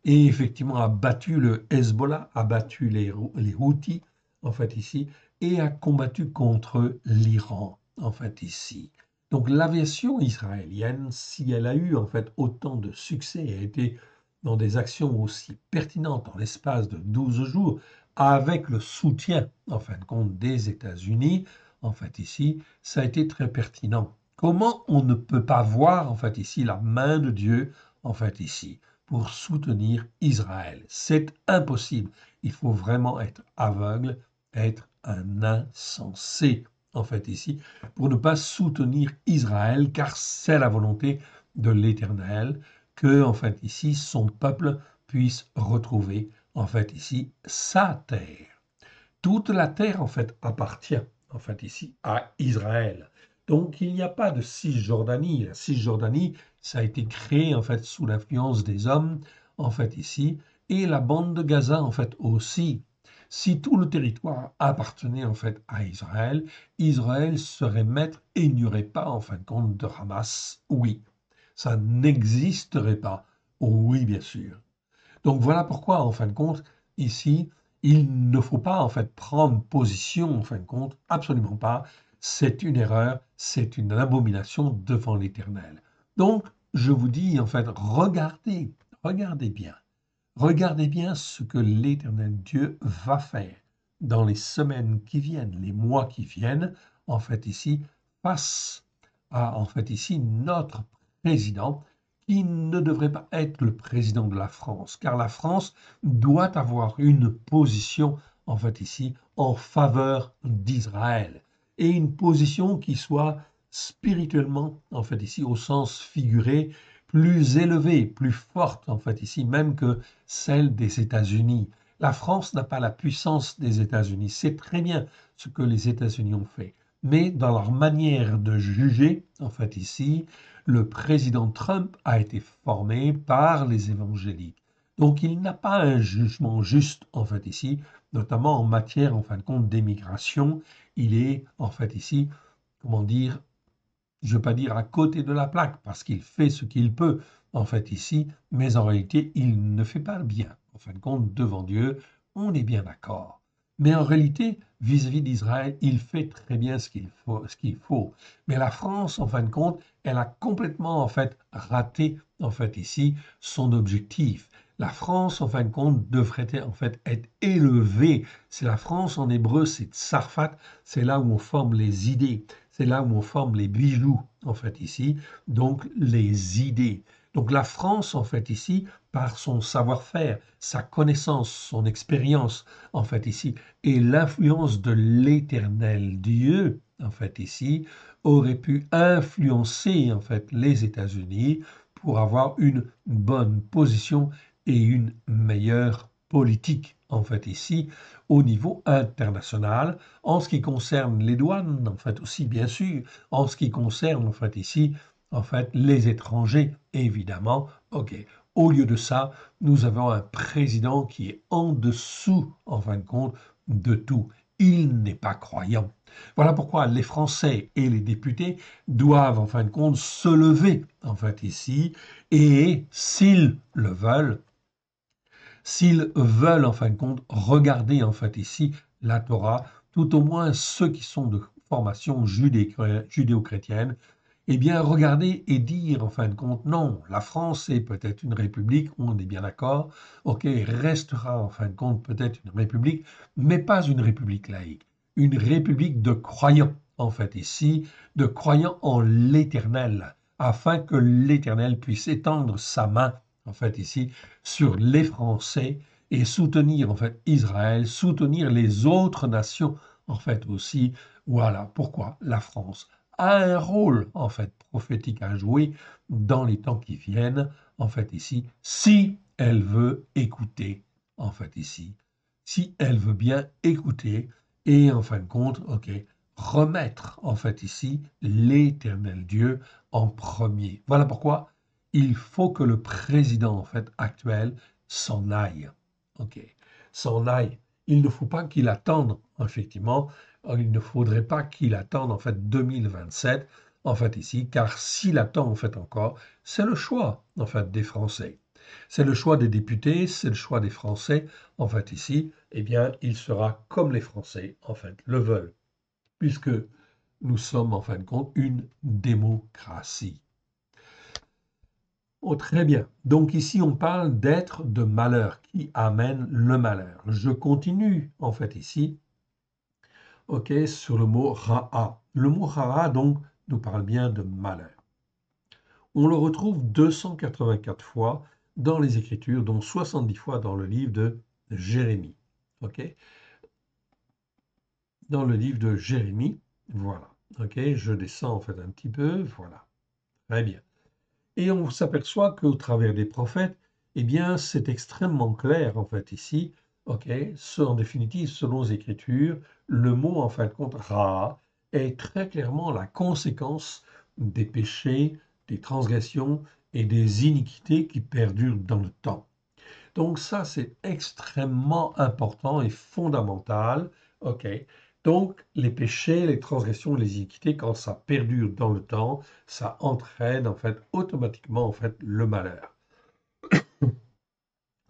Et effectivement, a battu le Hezbollah, a battu les Houthis, en fait, ici, et a combattu contre l'Iran, en fait, ici. Donc l'aviation israélienne, si elle a eu en fait autant de succès et a été dans des actions aussi pertinentes en l'espace de 12 jours, avec le soutien, en fin de compte, des États-Unis, en fait, ici, ça a été très pertinent. Comment on ne peut pas voir, en fait, ici, la main de Dieu, en fait, ici, pour soutenir Israël? C'est impossible. Il faut vraiment être aveugle, être un insensé, en fait, ici, pour ne pas soutenir Israël, car c'est la volonté de l'Éternel que, en fait, ici, son peuple puisse retrouver, en fait, ici, sa terre. Toute la terre, en fait, appartient, en fait, ici, à Israël. Donc, il n'y a pas de Cisjordanie. La Cisjordanie, ça a été créé, en fait, sous l'influence des hommes, en fait, ici, et la bande de Gaza, en fait, aussi. Si tout le territoire appartenait, en fait, à Israël, Israël serait maître et il n'y aurait pas, en fin de compte, de Hamas. Oui, ça n'existerait pas. Oui, bien sûr. Donc voilà pourquoi, en fin de compte, ici, il ne faut pas en fait prendre position, en fin de compte, absolument pas. C'est une erreur, c'est une abomination devant l'Éternel. Donc, je vous dis, en fait, regardez, regardez bien ce que l'Éternel Dieu va faire dans les semaines qui viennent, les mois qui viennent, en fait, ici, face à, en fait, ici, notre président qui ne devrait pas être le président de la France, car la France doit avoir une position, en fait ici, en faveur d'Israël, et une position qui soit spirituellement, en fait ici, au sens figuré, plus élevée, plus forte, en fait ici, même que celle des États-Unis. La France n'a pas la puissance des États-Unis. C'est très bien ce que les États-Unis ont fait. Mais dans leur manière de juger, en fait ici, le président Trump a été formé par les évangéliques. Donc il n'a pas un jugement juste, en fait, ici, notamment en matière, en fin de compte, d'émigration. Il est, en fait, ici, comment dire, je ne veux pas dire à côté de la plaque, parce qu'il fait ce qu'il peut, en fait, ici, mais en réalité, il ne fait pas le bien. En fin de compte, devant Dieu, on est bien d'accord. Mais en réalité, vis-à-vis d'Israël, il fait très bien ce qu'il faut. Mais la France, en fin de compte, elle a complètement, en fait, raté, en fait, ici, son objectif. La France, en fin de compte, devrait en fait être élevée. C'est la France en hébreu, c'est Tsarfat, c'est là où on forme les idées. C'est là où on forme les bijoux, en fait, ici, donc les idées. Donc la France, en fait, ici, par son savoir-faire, sa connaissance, son expérience, en fait, ici, et l'influence de l'éternel Dieu, en fait, ici, aurait pu influencer, en fait, les États-Unis pour avoir une bonne position et une meilleure politique, en fait, ici, au niveau international, en ce qui concerne les douanes, en fait aussi bien sûr, en ce qui concerne en fait ici, en fait les étrangers, évidemment, ok. Au lieu de ça, nous avons un président qui est en dessous, en fin de compte, de tout. Il n'est pas croyant. Voilà pourquoi les Français et les députés doivent, en fin de compte, se lever, en fait ici, et s'ils veulent en fin de compte regarder en fait ici la Torah, tout au moins ceux qui sont de formation judéo-chrétienne, eh bien regarder et dire en fin de compte non, la France est peut-être une république, on est bien d'accord, ok, restera en fin de compte peut-être une république, mais pas une république laïque, une république de croyants en fait ici, de croyants en l'Éternel, afin que l'Éternel puisse étendre sa main en fait ici sur les Français et soutenir en fait Israël, soutenir les autres nations en fait aussi. Voilà pourquoi la France a un rôle en fait prophétique à jouer dans les temps qui viennent en fait ici, si elle veut écouter en fait ici, si elle veut bien écouter et en fin de compte, ok, remettre en fait ici l'Éternel Dieu en premier. Voilà pourquoi il faut que le président en fait actuel s'en aille. Ok, s'en aille. Il ne faut pas qu'il attende effectivement. Il ne faudrait pas qu'il attende en fait 2027 en fait ici, car s'il attend en fait encore, c'est le choix en fait des Français. C'est le choix des députés, c'est le choix des Français en fait ici. Eh bien, il sera comme les Français en fait le veulent, puisque nous sommes en fin de compte une démocratie. Oh, très bien. Donc ici, on parle d'être de malheur qui amène le malheur. Je continue en fait ici, ok, sur le mot ra'a. Le mot ra'a, donc, nous parle bien de malheur. On le retrouve 284 fois dans les Écritures, dont 70 fois dans le livre de Jérémie. Ok, dans le livre de Jérémie, voilà. Ok, je descends en fait un petit peu, voilà. Très bien. Et on s'aperçoit qu'au travers des prophètes, eh bien, c'est extrêmement clair, en fait, ici, ok, en définitive, selon les Écritures, le mot, en fin de compte, Ra, est très clairement la conséquence des péchés, des transgressions et des iniquités qui perdurent dans le temps. Donc ça, c'est extrêmement important et fondamental. OK. Donc les péchés, les transgressions, les iniquités, quand ça perdure dans le temps, ça entraîne en fait automatiquement en fait le malheur.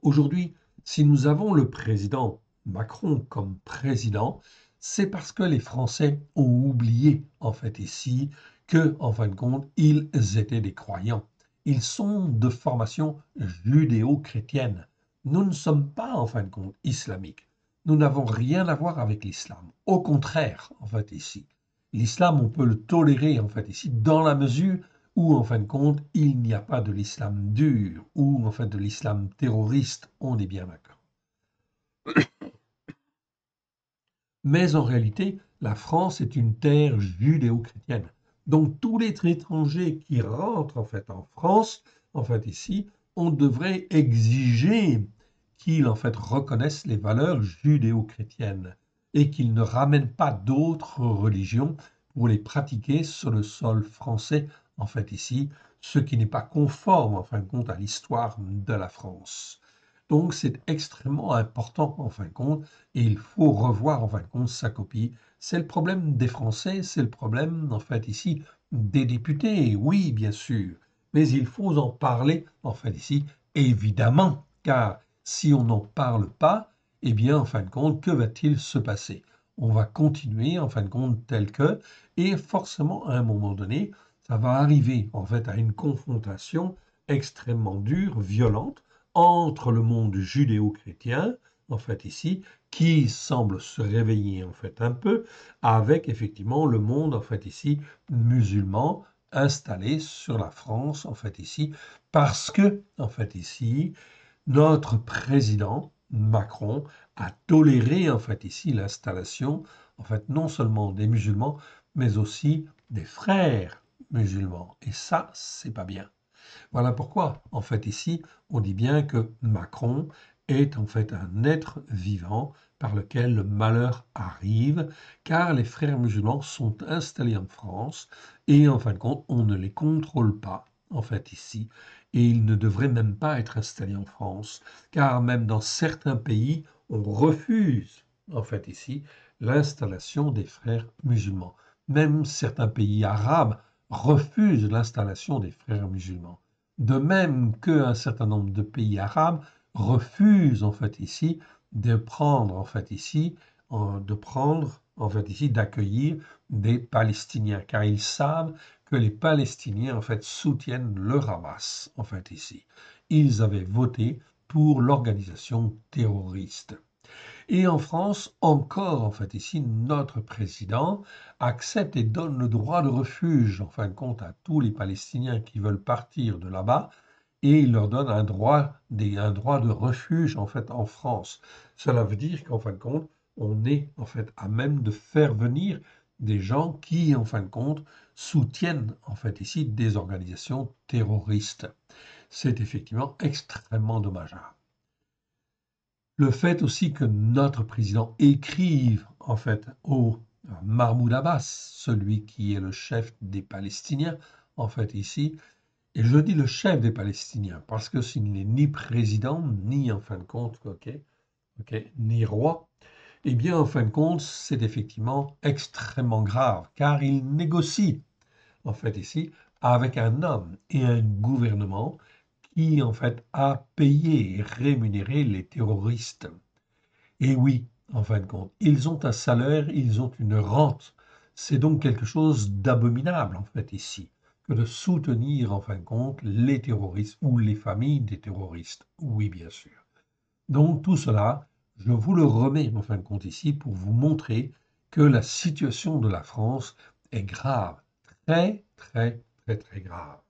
Aujourd'hui, si nous avons le président Macron comme président, c'est parce que les Français ont oublié en fait ici que, en fin de compte, ils étaient des croyants. Ils sont de formation judéo-chrétienne. Nous ne sommes pas, en fin de compte, islamiques. Nous n'avons rien à voir avec l'islam. Au contraire, en fait, ici. L'islam, on peut le tolérer, en fait, ici, dans la mesure où, en fin de compte, il n'y a pas de l'islam dur, ou en fait de l'islam terroriste, on est bien d'accord. Mais en réalité, la France est une terre judéo-chrétienne. Donc tous les étrangers qui rentrent en fait en France, en fait ici, on devrait exiger qu'ils en fait reconnaissent les valeurs judéo-chrétiennes et qu'ils ne ramènent pas d'autres religions pour les pratiquer sur le sol français, en fait ici, ce qui n'est pas conforme en fin de compte à l'histoire de la France. Donc c'est extrêmement important en fin de compte, et il faut revoir en fin de compte sa copie. C'est le problème des Français, c'est le problème en fait ici des députés, oui bien sûr, mais il faut en parler en fait ici, évidemment, car si on n'en parle pas, eh bien en fin de compte, que va-t-il se passer? On va continuer en fin de compte tel que, et forcément à un moment donné, ça va arriver en fait à une confrontation extrêmement dure, violente, entre le monde judéo-chrétien, en fait ici, qui semble se réveiller en fait un peu, avec effectivement le monde en fait ici musulman installé sur la France en fait ici, parce que en fait ici, notre président Macron a toléré en fait ici l'installation en fait non seulement des musulmans, mais aussi des frères musulmans. Et ça, c'est pas bien. Voilà pourquoi, en fait, ici, on dit bien que Macron est en fait un être vivant par lequel le malheur arrive, car les frères musulmans sont installés en France et en fin de compte, on ne les contrôle pas, en fait, ici. Et ils ne devraient même pas être installés en France, car même dans certains pays, on refuse, en fait, ici, l'installation des frères musulmans. Même certains pays arabes refusent l'installation des frères musulmans. De même qu'un certain nombre de pays arabes refusent en fait ici de prendre en fait ici d'accueillir des Palestiniens, car ils savent que les Palestiniens en fait soutiennent le Hamas en fait ici. Ils avaient voté pour l'organisation terroriste. Et en France, encore, en fait, ici, notre président accepte et donne le droit de refuge, en fin de compte, à tous les Palestiniens qui veulent partir de là-bas, et il leur donne un droit de refuge, en fait, en France. Cela veut dire qu'en fin de compte, on est, en fait, à même de faire venir des gens qui, en fin de compte, soutiennent, en fait, ici, des organisations terroristes. C'est effectivement extrêmement dommageable. Le fait aussi que notre président écrive en fait au Mahmoud Abbas, celui qui est le chef des Palestiniens, en fait ici, et je dis le chef des Palestiniens parce que s'il n'est ni président, ni en fin de compte, ni roi, eh bien en fin de compte, c'est effectivement extrêmement grave, car il négocie en fait ici avec un homme et un gouvernement qui en fait a payé et rémunéré les terroristes. Et oui, en fin de compte, ils ont un salaire, ils ont une rente. C'est donc quelque chose d'abominable, en fait, ici, que de soutenir, en fin de compte, les terroristes ou les familles des terroristes. Oui, bien sûr. Donc, tout cela, je vous le remets, en fin de compte, ici, pour vous montrer que la situation de la France est grave. Très, très, très, très grave.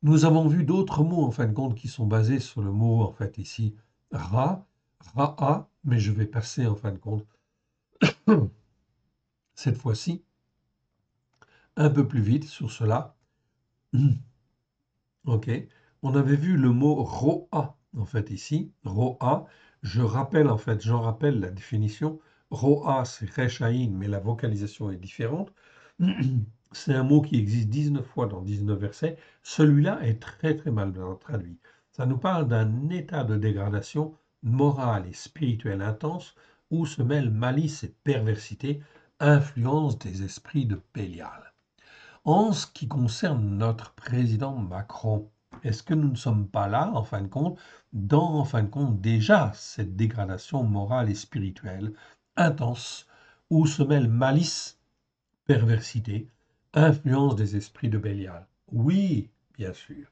Nous avons vu d'autres mots, en fin de compte, qui sont basés sur le mot, en fait, ici, ra, ra'a, mais je vais passer, en fin de compte, cette fois-ci, un peu plus vite sur cela. OK. On avait vu le mot ro'a, en fait, ici. Ro'a, j'en rappelle la définition. Ro'a, c'est rechaïn, mais la vocalisation est différente. C'est un mot qui existe 19 fois dans 19 versets. Celui-là est très très mal traduit. Ça nous parle d'un état de dégradation morale et spirituelle intense où se mêlent malice et perversité, influence des esprits de Bélial. En ce qui concerne notre président Macron, est-ce que nous ne sommes pas là, en fin de compte, dans, en fin de compte, déjà cette dégradation morale et spirituelle intense où se mêlent malice, perversité, influence des esprits de Bélial? Oui, bien sûr.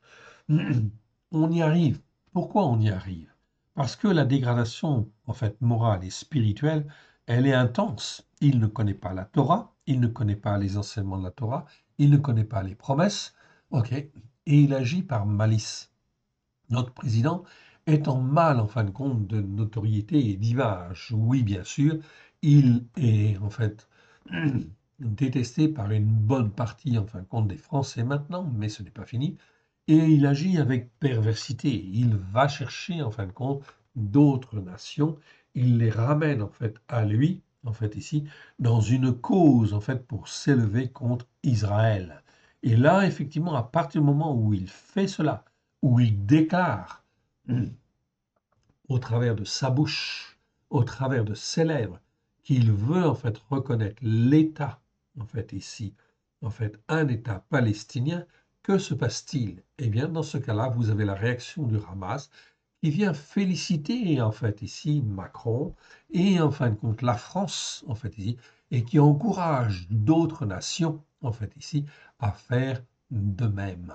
On y arrive. Pourquoi on y arrive? Parce que la dégradation, en fait, morale et spirituelle, elle est intense. Il ne connaît pas la Torah, il ne connaît pas les enseignements de la Torah, il ne connaît pas les promesses, ok, et il agit par malice. Notre président est en mal, en fin de compte, de notoriété et d'image. Oui, bien sûr, il est en fait détesté par une bonne partie, en fin de compte, des Français maintenant, mais ce n'est pas fini. Et il agit avec perversité. Il va chercher, en fin de compte, d'autres nations. Il les ramène, en fait, à lui, en fait, ici, dans une cause, en fait, pour s'élever contre Israël. Et là, effectivement, à partir du moment où il fait cela, où il déclare au travers de sa bouche, au travers de ses lèvres, qu'il veut en fait reconnaître l'État, en fait ici, en fait un État palestinien, que se passe-t-il? Eh bien, dans ce cas-là, vous avez la réaction du Hamas qui vient féliciter en fait ici Macron et en fin de compte la France en fait ici et qui encourage d'autres nations en fait ici à faire de même.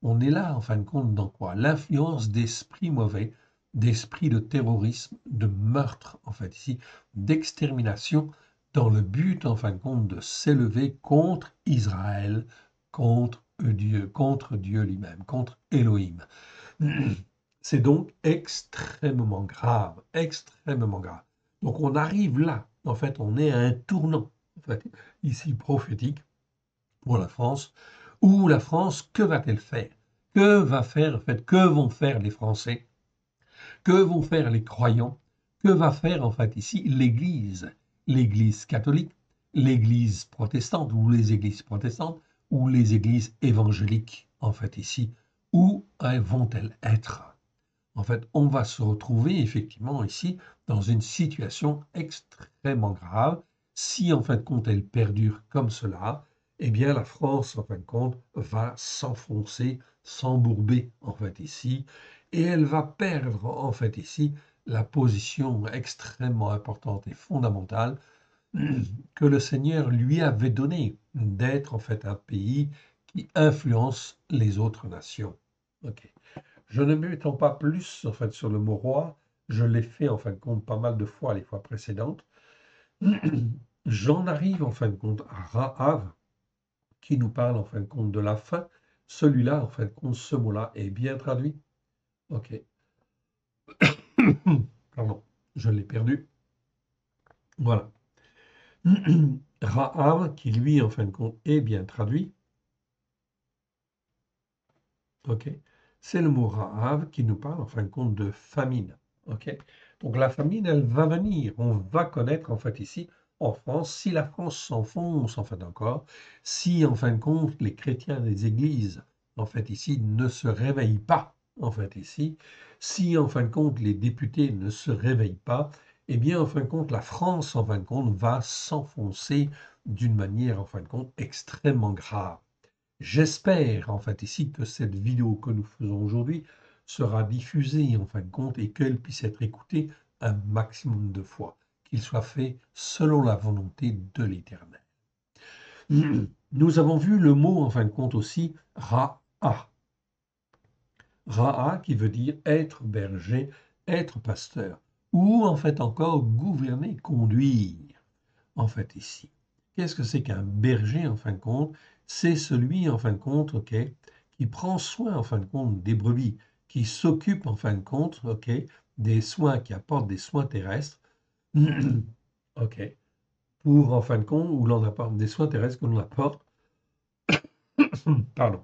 On est là en fin de compte dans quoi? L'influence d'esprits mauvais, d'esprits de terrorisme, de meurtre en fait ici, d'extermination dans le but en fin de compte de s'élever contre Israël, contre Dieu lui-même, contre Elohim. C'est donc extrêmement grave, extrêmement grave. Donc on arrive là, en fait, on est à un tournant, en fait, ici prophétique pour la France, où la France, que va-t-elle faire? Que va faire, en fait, que vont faire les Français? Que vont faire les croyants? Que va faire, en fait, ici l'Église? L'Église catholique, l'Église protestante, ou les églises protestantes, ou les églises évangéliques, en fait, ici. Où vont-elles être? En fait, on va se retrouver effectivement ici dans une situation extrêmement grave. Si en fin de compte elle perdure comme cela, eh bien la France en fin de compte va s'enfoncer, s'embourber en fait ici, et elle va perdre en fait ici la position extrêmement importante et fondamentale que le Seigneur lui avait donnée d'être en fait un pays qui influence les autres nations. Ok. Je ne m'étends pas plus en fait sur le mot roi. Je l'ai fait en fin de compte pas mal de fois les fois précédentes. J'en arrive en fin de compte à Rahav qui nous parle en fin de compte de la fin. Celui-là, en fin de compte, ce mot-là est bien traduit. Ok. Pardon, je l'ai perdu. Voilà. Rahav qui lui, en fin de compte, est bien traduit. Ok. C'est le mot Rahav qui nous parle en fin de compte de famine. Ok. Donc la famine, elle va venir. On va connaître en fait ici en France, si la France s'enfonce en fait encore, si en fin de compte les chrétiens des églises en fait ici ne se réveillent pas en fait ici, si en fin de compte les députés ne se réveillent pas, eh bien en fin de compte la France en fin de compte va s'enfoncer d'une manière en fin de compte extrêmement grave. J'espère en fait ici que cette vidéo que nous faisons aujourd'hui sera diffusée en fin de compte et qu'elle puisse être écoutée un maximum de fois, qu'il soit fait selon la volonté de l'Éternel. Nous avons vu le mot en fin de compte aussi Ra'a. Ra'a qui veut dire être berger, être pasteur, ou en fait encore gouverner, conduire, en fait ici. Qu'est-ce que c'est qu'un berger en fin de compte? C'est celui en fin de compte, ok, qui prend soin en fin de compte des brebis, qui s'occupe en fin de compte, ok, des soins, qui apporte des soins terrestres, ok, pour en fin de compte, où l'on apporte des soins terrestres que l'on apporte, pardon,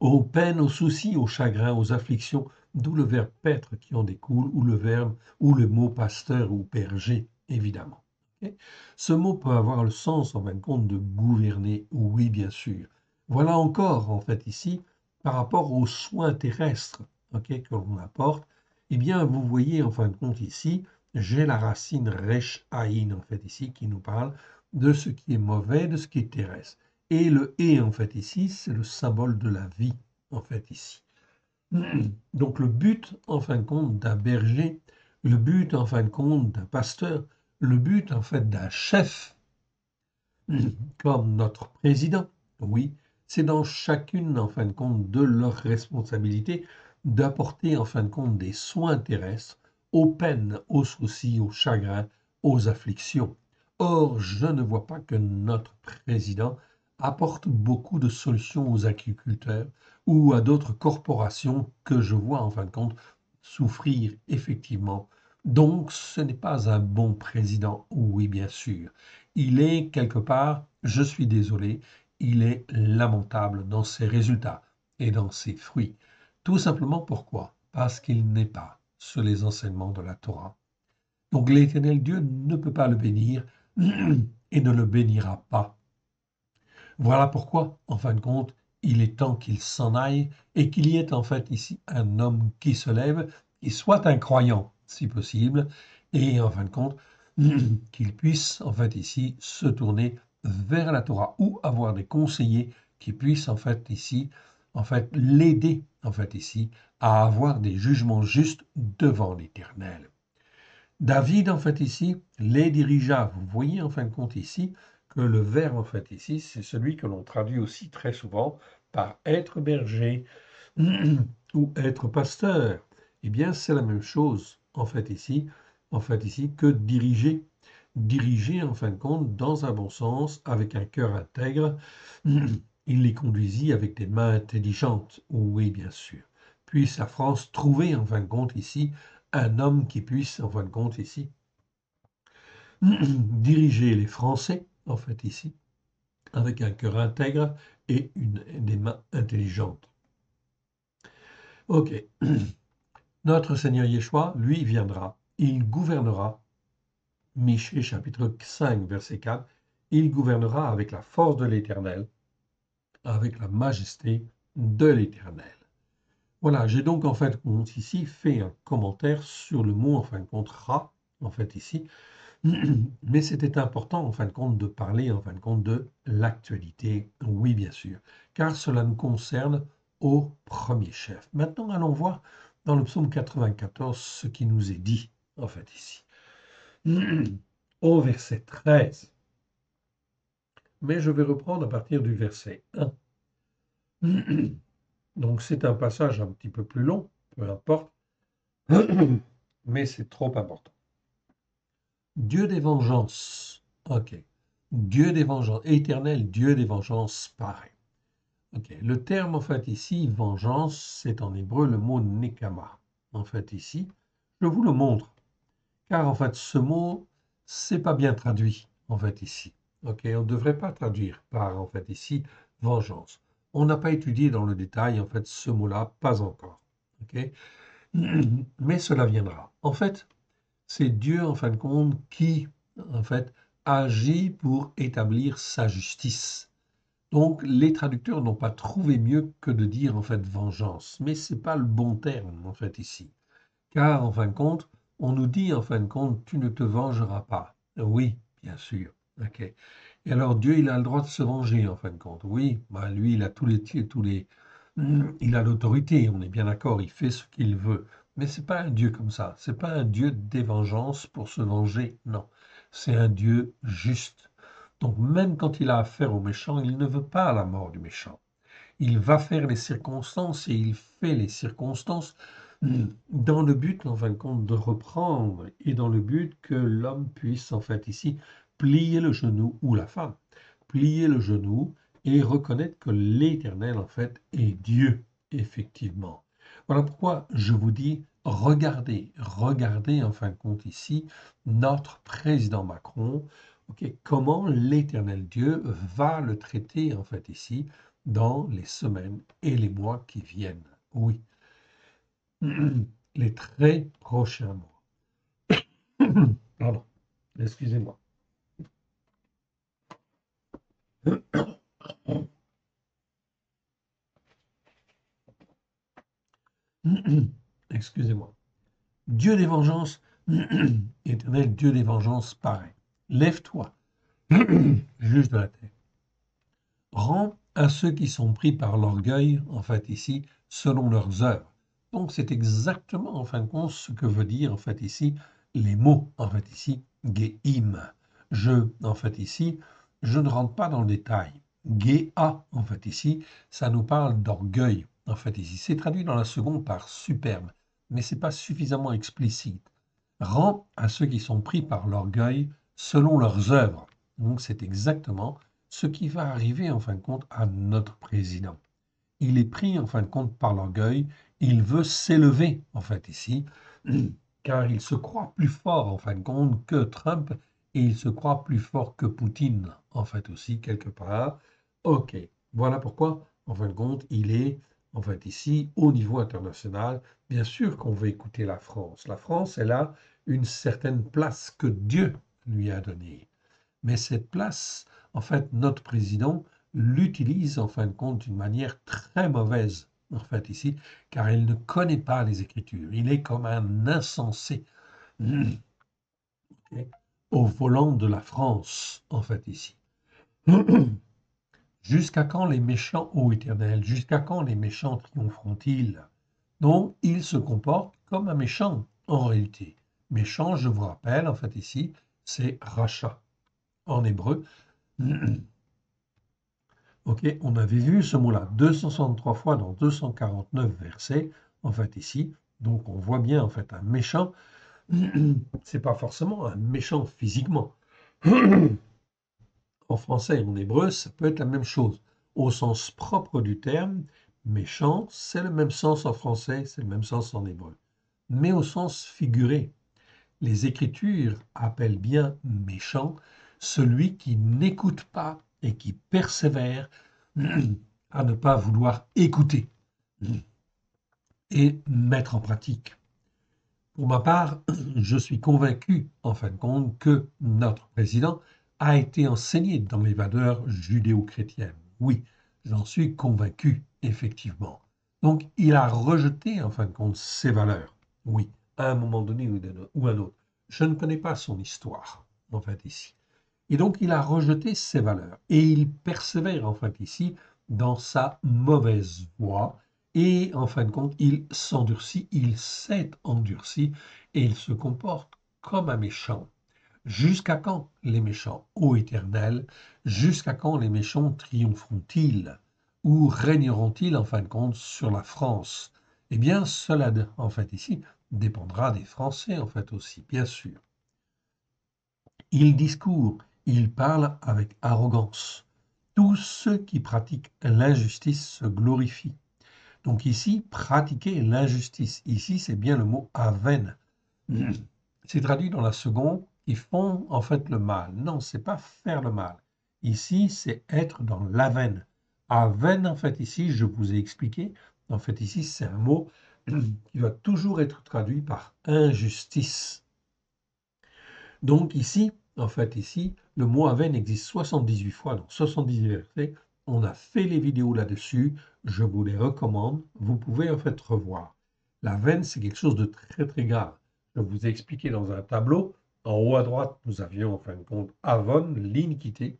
aux peines, aux soucis, aux chagrins, aux afflictions, d'où le verbe paître qui en découle, ou le verbe, ou le mot pasteur ou berger, évidemment. Ok. Ce mot peut avoir le sens, en fin de compte, de gouverner, oui, bien sûr. Voilà encore, en fait, ici, par rapport aux soins terrestres, ok, que l'on apporte, eh bien, vous voyez, en fin de compte, ici, j'ai la racine resh aïn, en fait, ici, qui nous parle de ce qui est mauvais, de ce qui est terrestre. Et le et, en fait, ici, c'est le symbole de la vie, en fait, ici. Donc, le but, en fin de compte, d'un berger, le but, en fin de compte, d'un pasteur, le but, en fait, d'un chef, comme notre président, oui, c'est dans chacune, en fin de compte, de leurs responsabilités d'apporter, en fin de compte, des soins terrestres aux peines, aux soucis, aux chagrins, aux afflictions. Or, je ne vois pas que notre président apporte beaucoup de solutions aux agriculteurs ou à d'autres corporations que je vois, en fin de compte, souffrir effectivement. Donc, ce n'est pas un bon président, oui, bien sûr. Il est quelque part, je suis désolé, il est lamentable dans ses résultats et dans ses fruits. Tout simplement pourquoi? Parce qu'il n'est pas sur les enseignements de la Torah. Donc l'Éternel Dieu ne peut pas le bénir et ne le bénira pas. Voilà pourquoi, en fin de compte, il est temps qu'il s'en aille et qu'il y ait en fait ici un homme qui se lève, qu'il soit un croyant, si possible, et en fin de compte, qu'il puisse, en fait, ici, se tourner vers la Torah ou avoir des conseillers qui puissent, en fait, ici, en fait, l'aider, en fait, ici, à avoir des jugements justes devant l'Éternel. David, en fait, ici, les dirigea. Vous voyez, en fin de compte, ici, que le verbe, en fait, ici, c'est celui que l'on traduit aussi très souvent par être berger ou être pasteur. Eh bien, c'est la même chose, en fait, ici, que diriger. Diriger, en fin de compte, dans un bon sens, avec un cœur intègre. Il les conduisit avec des mains intelligentes. Oui, bien sûr. Puisse la France trouver, en fin de compte, ici, un homme qui puisse, en fin de compte, ici, diriger les Français, en fait, ici, avec un cœur intègre et des mains intelligentes. Ok. Notre Seigneur Yeshua, lui, viendra. Il gouvernera. Michée chapitre 5, verset 4. Il gouvernera avec la force de l'Éternel, avec la majesté de l'Éternel. Voilà, j'ai donc en fin de compte ici fait un commentaire sur le mot en fin de compte ra, en fait ici, mais c'était important en fin de compte de parler en fin de compte de l'actualité, oui bien sûr, car cela nous concerne au premier chef. Maintenant allons voir dans le psaume 94 ce qui nous est dit en fait ici. Au verset 13, mais je vais reprendre à partir du verset 1. Donc c'est un passage un petit peu plus long, peu importe, mais c'est trop important. Dieu des vengeances. Ok. Dieu des vengeances. Éternel Dieu des vengeances, pareil. Ok. Le terme, en fait, ici, vengeance, c'est en hébreu le mot nekama. En fait, ici, je vous le montre. Car, en fait, ce mot, c'est pas bien traduit, en fait, ici. Ok. On ne devrait pas traduire par, en fait, ici, vengeance. On n'a pas étudié dans le détail, en fait, ce mot-là, pas encore. Ok. Mais cela viendra. En fait, c'est Dieu, en fin de compte, qui, en fait, agit pour établir sa justice. Donc, les traducteurs n'ont pas trouvé mieux que de dire, en fait, vengeance. Mais ce n'est pas le bon terme, en fait, ici. Car, en fin de compte, on nous dit, en fin de compte, tu ne te vengeras pas. Oui, bien sûr. OK. Et alors, Dieu, il a le droit de se venger, en fin de compte. Oui, bah, lui, il a il a l'autorité, on est bien d'accord, il fait ce qu'il veut. Mais c'est pas un Dieu comme ça. C'est pas un Dieu des vengeances pour se venger. Non. C'est un Dieu juste. Donc, même quand il a affaire au méchant, il ne veut pas la mort du méchant. Il va faire les circonstances et il fait les circonstances dans le but, en fin de compte, de reprendre et dans le but que l'homme puisse, en fait, ici, plier le genou ou la femme, plier le genou et reconnaître que l'Éternel, en fait, est Dieu, effectivement. Voilà pourquoi je vous dis, regardez, regardez, en fin de compte, ici, notre président Macron, ok, comment l'Éternel Dieu va le traiter, en fait, ici, dans les semaines et les mois qui viennent. Oui, les très prochains mois. Pardon, excusez-moi. Excusez-moi. Dieu des vengeances, éternel Dieu des vengeances, pareil. Lève-toi, juge de la terre. Rends à ceux qui sont pris par l'orgueil, en fait ici, selon leurs œuvres. Donc c'est exactement, en fin de compte, ce que veut dire, en fait ici, les mots, en fait ici, Geim. En fait ici, je ne rentre pas dans le détail. Géa, en fait ici, ça nous parle d'orgueil, en fait ici. C'est traduit dans la seconde par superbe, mais c'est pas suffisamment explicite. Rends à ceux qui sont pris par l'orgueil selon leurs œuvres. Donc c'est exactement ce qui va arriver en fin de compte à notre président. Il est pris en fin de compte par l'orgueil, il veut s'élever en fait ici, car il se croit plus fort en fin de compte que Trump et il se croit plus fort que Poutine en fait aussi quelque part. Ok, voilà pourquoi en fin de compte il est en fait ici au niveau international. Bien sûr qu'on veut écouter la France. La France, elle a une certaine place que Dieu lui a donnée. Mais cette place, en fait, notre président l'utilise en fin de compte d'une manière très mauvaise, en fait, ici, car il ne connaît pas les Écritures. Il est comme un insensé ok, au volant de la France, en fait, ici. Jusqu'à quand les méchants, ô Éternel, jusqu'à quand les méchants triompheront-ils? Donc, il se comporte comme un méchant, en réalité. Méchant, je vous rappelle, en fait, ici, c'est rachat, en hébreu. Ok, on avait vu ce mot-là 263 fois dans 249 versets, en fait, ici. Donc, on voit bien, en fait, un méchant. C'est pas forcément un méchant physiquement. En français et en hébreu, ça peut être la même chose. Au sens propre du terme, méchant, c'est le même sens en français, c'est le même sens en hébreu. Mais au sens figuré, les Écritures appellent bien méchant celui qui n'écoute pas et qui persévère à ne pas vouloir écouter et mettre en pratique. Pour ma part, je suis convaincu, en fin de compte, que notre président a été enseigné dans les valeurs judéo-chrétiennes. Oui, j'en suis convaincu, effectivement. Donc, il a rejeté, en fin de compte, ces valeurs. Oui, à un moment donné ou à un autre. Je ne connais pas son histoire, en fait, ici. Et donc, il a rejeté ces valeurs. Et il persévère, en fait, ici, dans sa mauvaise voie. Et en fin de compte, il s'endurcit, il s'est endurci et il se comporte comme un méchant. Jusqu'à quand les méchants, ô Éternel, jusqu'à quand les méchants triompheront-ils ou régneront-ils en fin de compte sur la France? Eh bien, cela, en fait, ici, dépendra des Français, en fait, aussi, bien sûr. Il discourt, il parle avec arrogance. Tous ceux qui pratiquent l'injustice se glorifient. Donc ici, pratiquer l'injustice. Ici, c'est bien le mot aven. C'est traduit dans la seconde, qui font en fait le mal. Non, c'est pas faire le mal. Ici, c'est être dans l'aven. Aven, en fait, ici, je vous ai expliqué. En fait, ici, c'est un mot qui va toujours être traduit par injustice. Donc ici, en fait, ici, le mot aven existe 78 fois dans 78 versets. On a fait les vidéos là-dessus. Je vous les recommande. Vous pouvez en fait revoir. La veine, c'est quelque chose de très très grave. Je vous ai expliqué dans un tableau. En haut à droite, nous avions en fin de compte Avon, l'iniquité.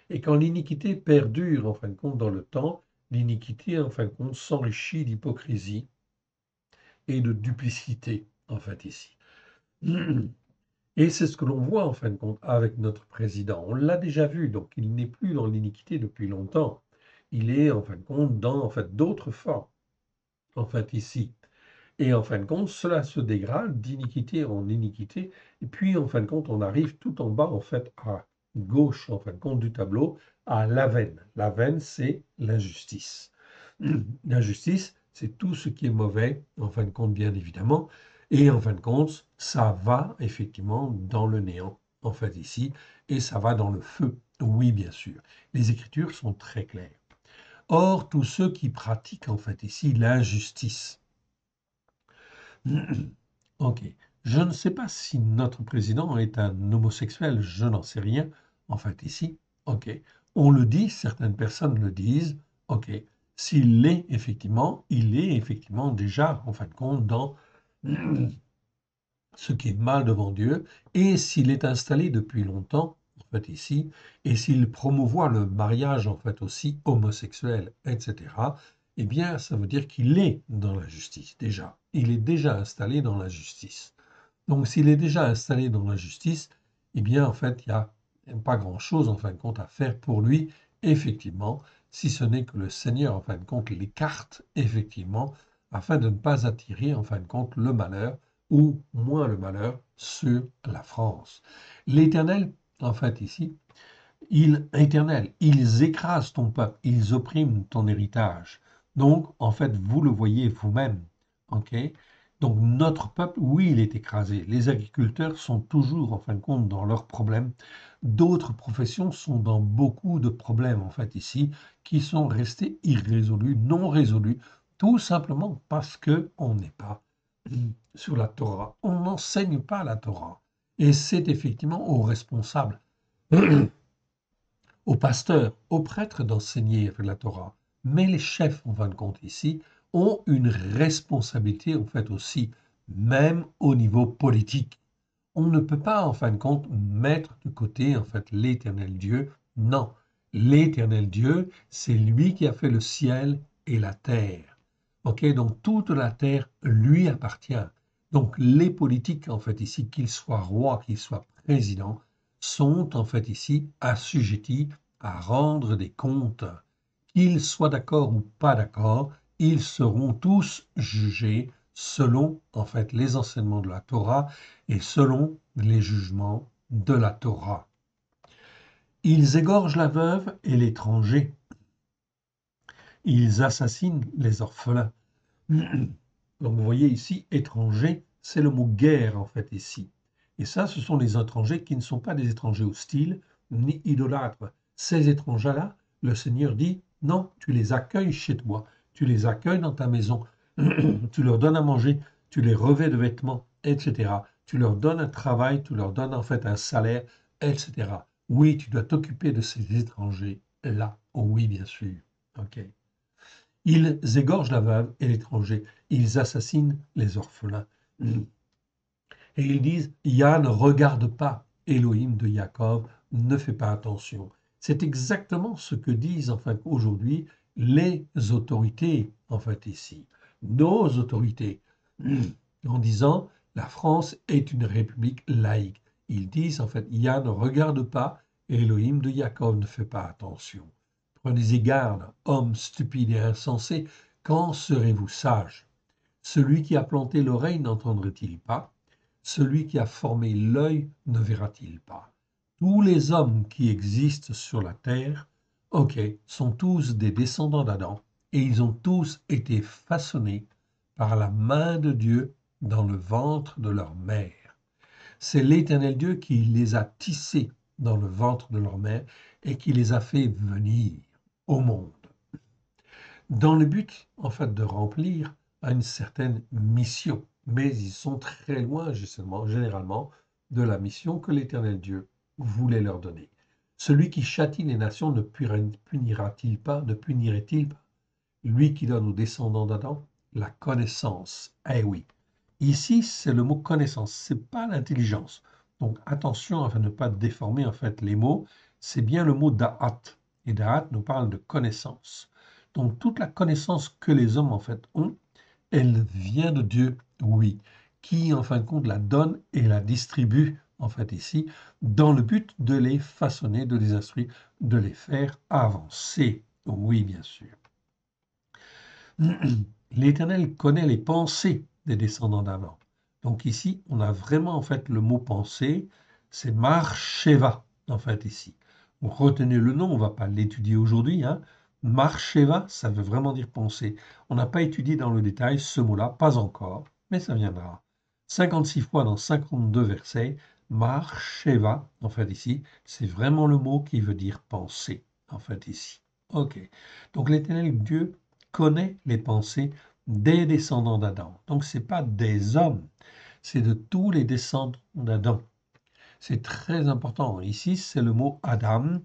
Et quand l'iniquité perdure en fin de compte dans le temps, l'iniquité en fin de compte s'enrichit d'hypocrisie et de duplicité en fait ici. Et c'est ce que l'on voit en fin de compte avec notre président. On l'a déjà vu, donc il n'est plus dans l'iniquité depuis longtemps. Il est en fin de compte dans en fait d'autres formes, en fait ici. Et en fin de compte, cela se dégrade d'iniquité en iniquité. Et puis en fin de compte, on arrive tout en bas en fait à gauche en fin de compte du tableau à la veine. La veine, c'est l'injustice. L'injustice, c'est tout ce qui est mauvais, en fin de compte, bien évidemment. Et en fin de compte, ça va effectivement dans le néant, en fait, ici, et ça va dans le feu. Oui, bien sûr. Les Écritures sont très claires. Or, tous ceux qui pratiquent, en fait, ici, l'injustice. Ok. Je ne sais pas si notre président est un homosexuel, je n'en sais rien, en fait, ici. Ok. On le dit, certaines personnes le disent. Ok. S'il l'est effectivement, il est effectivement déjà, en fin de compte, dans ce qui est mal devant Dieu. Et s'il est installé depuis longtemps, en fait, ici, et s'il promouvoit le mariage, en fait, aussi homosexuel, etc., eh bien, ça veut dire qu'il est dans la justice, déjà. Il est déjà installé dans la justice. Donc, s'il est déjà installé dans la justice, eh bien, en fait, il n'y a pas grand-chose, en fin de compte, à faire pour lui, effectivement, si ce n'est que le Seigneur, en fin de compte, l'écarte, effectivement, afin de ne pas attirer, en fin de compte, le malheur, ou moins le malheur, sur la France. L'Éternel, en fait, ici, Éternel, ils écrasent ton peuple, ils oppriment ton héritage. Donc, en fait, vous le voyez vous-même. OK? Donc, notre peuple, oui, il est écrasé. Les agriculteurs sont toujours, en fin de compte, dans leurs problèmes. D'autres professions sont dans beaucoup de problèmes, en fait, ici, qui sont restés irrésolus, non résolus, tout simplement parce qu'on n'est pas sur la Torah. On n'enseigne pas la Torah. Et c'est effectivement aux responsables aux pasteurs, aux prêtres d'enseigner la Torah. Mais les chefs, en fin de compte, ici, ont une responsabilité, en fait, aussi, même au niveau politique. On ne peut pas, en fin de compte, mettre de côté, en fait, l'éternel Dieu. Non, l'éternel Dieu, c'est lui qui a fait le ciel et la terre. Ok, donc toute la terre lui appartient. Donc les politiques, en fait, ici, qu'ils soient rois, qu'ils soient présidents, sont, en fait, ici, assujettis à rendre des comptes. Qu'ils soient d'accord ou pas d'accord, ils seront tous jugés selon, en fait, les enseignements de la Torah et selon les jugements de la Torah. Ils égorgent la veuve et l'étranger. Ils assassinent les orphelins. Donc vous voyez ici, étranger, c'est le mot guerre en fait ici. Et ça, ce sont les étrangers qui ne sont pas des étrangers hostiles ni idolâtres. Ces étrangers-là, le Seigneur dit, non, tu les accueilles chez toi, tu les accueilles dans ta maison, tu leur donnes à manger, tu les revêts de vêtements, etc. Tu leur donnes un travail, tu leur donnes en fait un salaire, etc. Oui, tu dois t'occuper de ces étrangers-là. Oh oui, bien sûr. OK. Ils égorgent la veuve et l'étranger. Ils assassinent les orphelins. Et ils disent, Yah ne regarde pas, Elohim de Jacob ne fait pas attention. C'est exactement ce que disent enfin aujourd'hui les autorités, en fait ici, nos autorités, en disant la France est une république laïque. Ils disent en fait, Yah ne regarde pas, Elohim de Jacob ne fait pas attention. Prenez garde, hommes stupides et insensés, quand serez-vous sages? Celui qui a planté l'oreille n'entendrait-il pas? Celui qui a formé l'œil ne verra-t-il pas? Tous les hommes qui existent sur la terre, ok, sont tous des descendants d'Adam, et ils ont tous été façonnés par la main de Dieu dans le ventre de leur mère. C'est l'Éternel Dieu qui les a tissés dans le ventre de leur mère et qui les a fait venir au monde dans le but, en fait, de remplir une certaine mission. Mais ils sont très loin, justement, généralement, de la mission que l'Éternel Dieu voulait leur donner. Celui qui châtie les nations ne punira-t-il pas, ne punirait-il pas lui qui donne aux descendants d'Adam la connaissance? Eh oui. Ici, c'est le mot connaissance, c'est pas l'intelligence. Donc attention afin de ne pas déformer en fait les mots, c'est bien le mot da'at. Et da'at nous parle de connaissance. Donc toute la connaissance que les hommes en fait ont, elle vient de Dieu, oui, qui en fin de compte la donne et la distribue en fait ici, dans le but de les façonner, de les instruire, de les faire avancer. Oui, bien sûr. L'Éternel connaît les pensées des descendants d'Adam. Donc ici, on a vraiment en fait le mot pensée, c'est Marsheva en fait ici. Donc, retenez le nom, on ne va pas l'étudier aujourd'hui. Hein. Marsheva, ça veut vraiment dire penser. On n'a pas étudié dans le détail ce mot-là, pas encore, mais ça viendra. 56 fois dans 52 versets, Marsheva, en fait ici, c'est vraiment le mot qui veut dire penser, en fait ici. Ok. Donc l'Éternel Dieu connaît les pensées des descendants d'Adam. Donc ce n'est pas des hommes, c'est de tous les descendants d'Adam. C'est très important. Ici, c'est le mot Adam.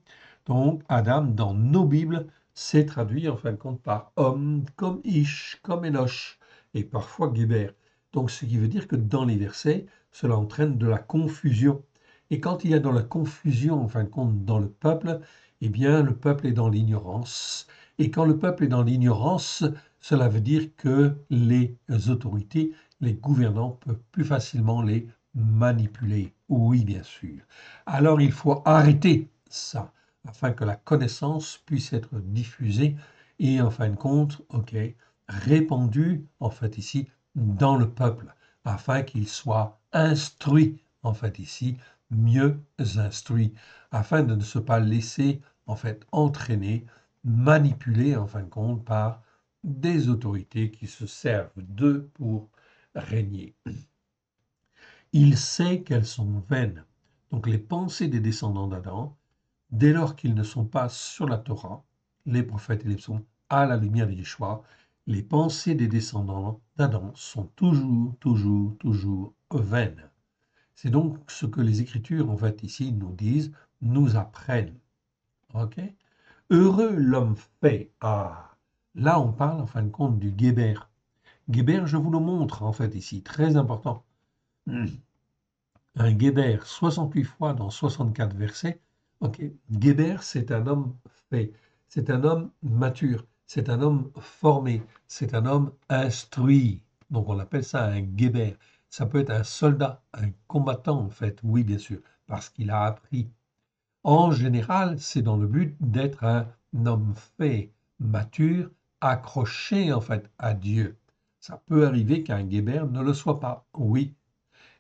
Donc Adam, dans nos Bibles, c'est traduit en fin de compte par homme, comme Ish, comme Enoch, et parfois Guébert. Donc ce qui veut dire que dans les versets, cela entraîne de la confusion. Et quand il y a dans la confusion, en fin de compte, dans le peuple, eh bien, le peuple est dans l'ignorance. Et quand le peuple est dans l'ignorance, cela veut dire que les autorités, les gouvernants peuvent plus facilement les manipuler. Oui, bien sûr. Alors il faut arrêter ça afin que la connaissance puisse être diffusée et en fin de compte, ok, répandue en fait ici dans le peuple afin qu'il soit instruit en fait ici, mieux instruit, afin de ne se pas laisser en fait entraîner, manipuler en fin de compte par des autorités qui se servent d'eux pour régner. Il sait qu'elles sont vaines. Donc les pensées des descendants d'Adam, dès lors qu'ils ne sont pas sur la Torah, les prophètes et les psaumes, à la lumière de Yeshua, les pensées des descendants d'Adam sont toujours, toujours, toujours vaines. C'est donc ce que les Écritures, en fait, ici, nous disent, nous apprennent. Ok? Heureux l'homme fait. Ah! Là, on parle en fin de compte du Guéber. Guéber, je vous le montre en fait ici, très important. Un Guéber, 68 fois dans 64 versets. Ok, Guéber, c'est un homme fait, c'est un homme mature, c'est un homme formé, c'est un homme instruit. Donc on appelle ça un Guéber. Ça peut être un soldat, un combattant en fait, oui bien sûr, parce qu'il a appris. En général, c'est dans le but d'être un homme fait, mature, accroché en fait à Dieu. Ça peut arriver qu'un Guéber ne le soit pas, oui.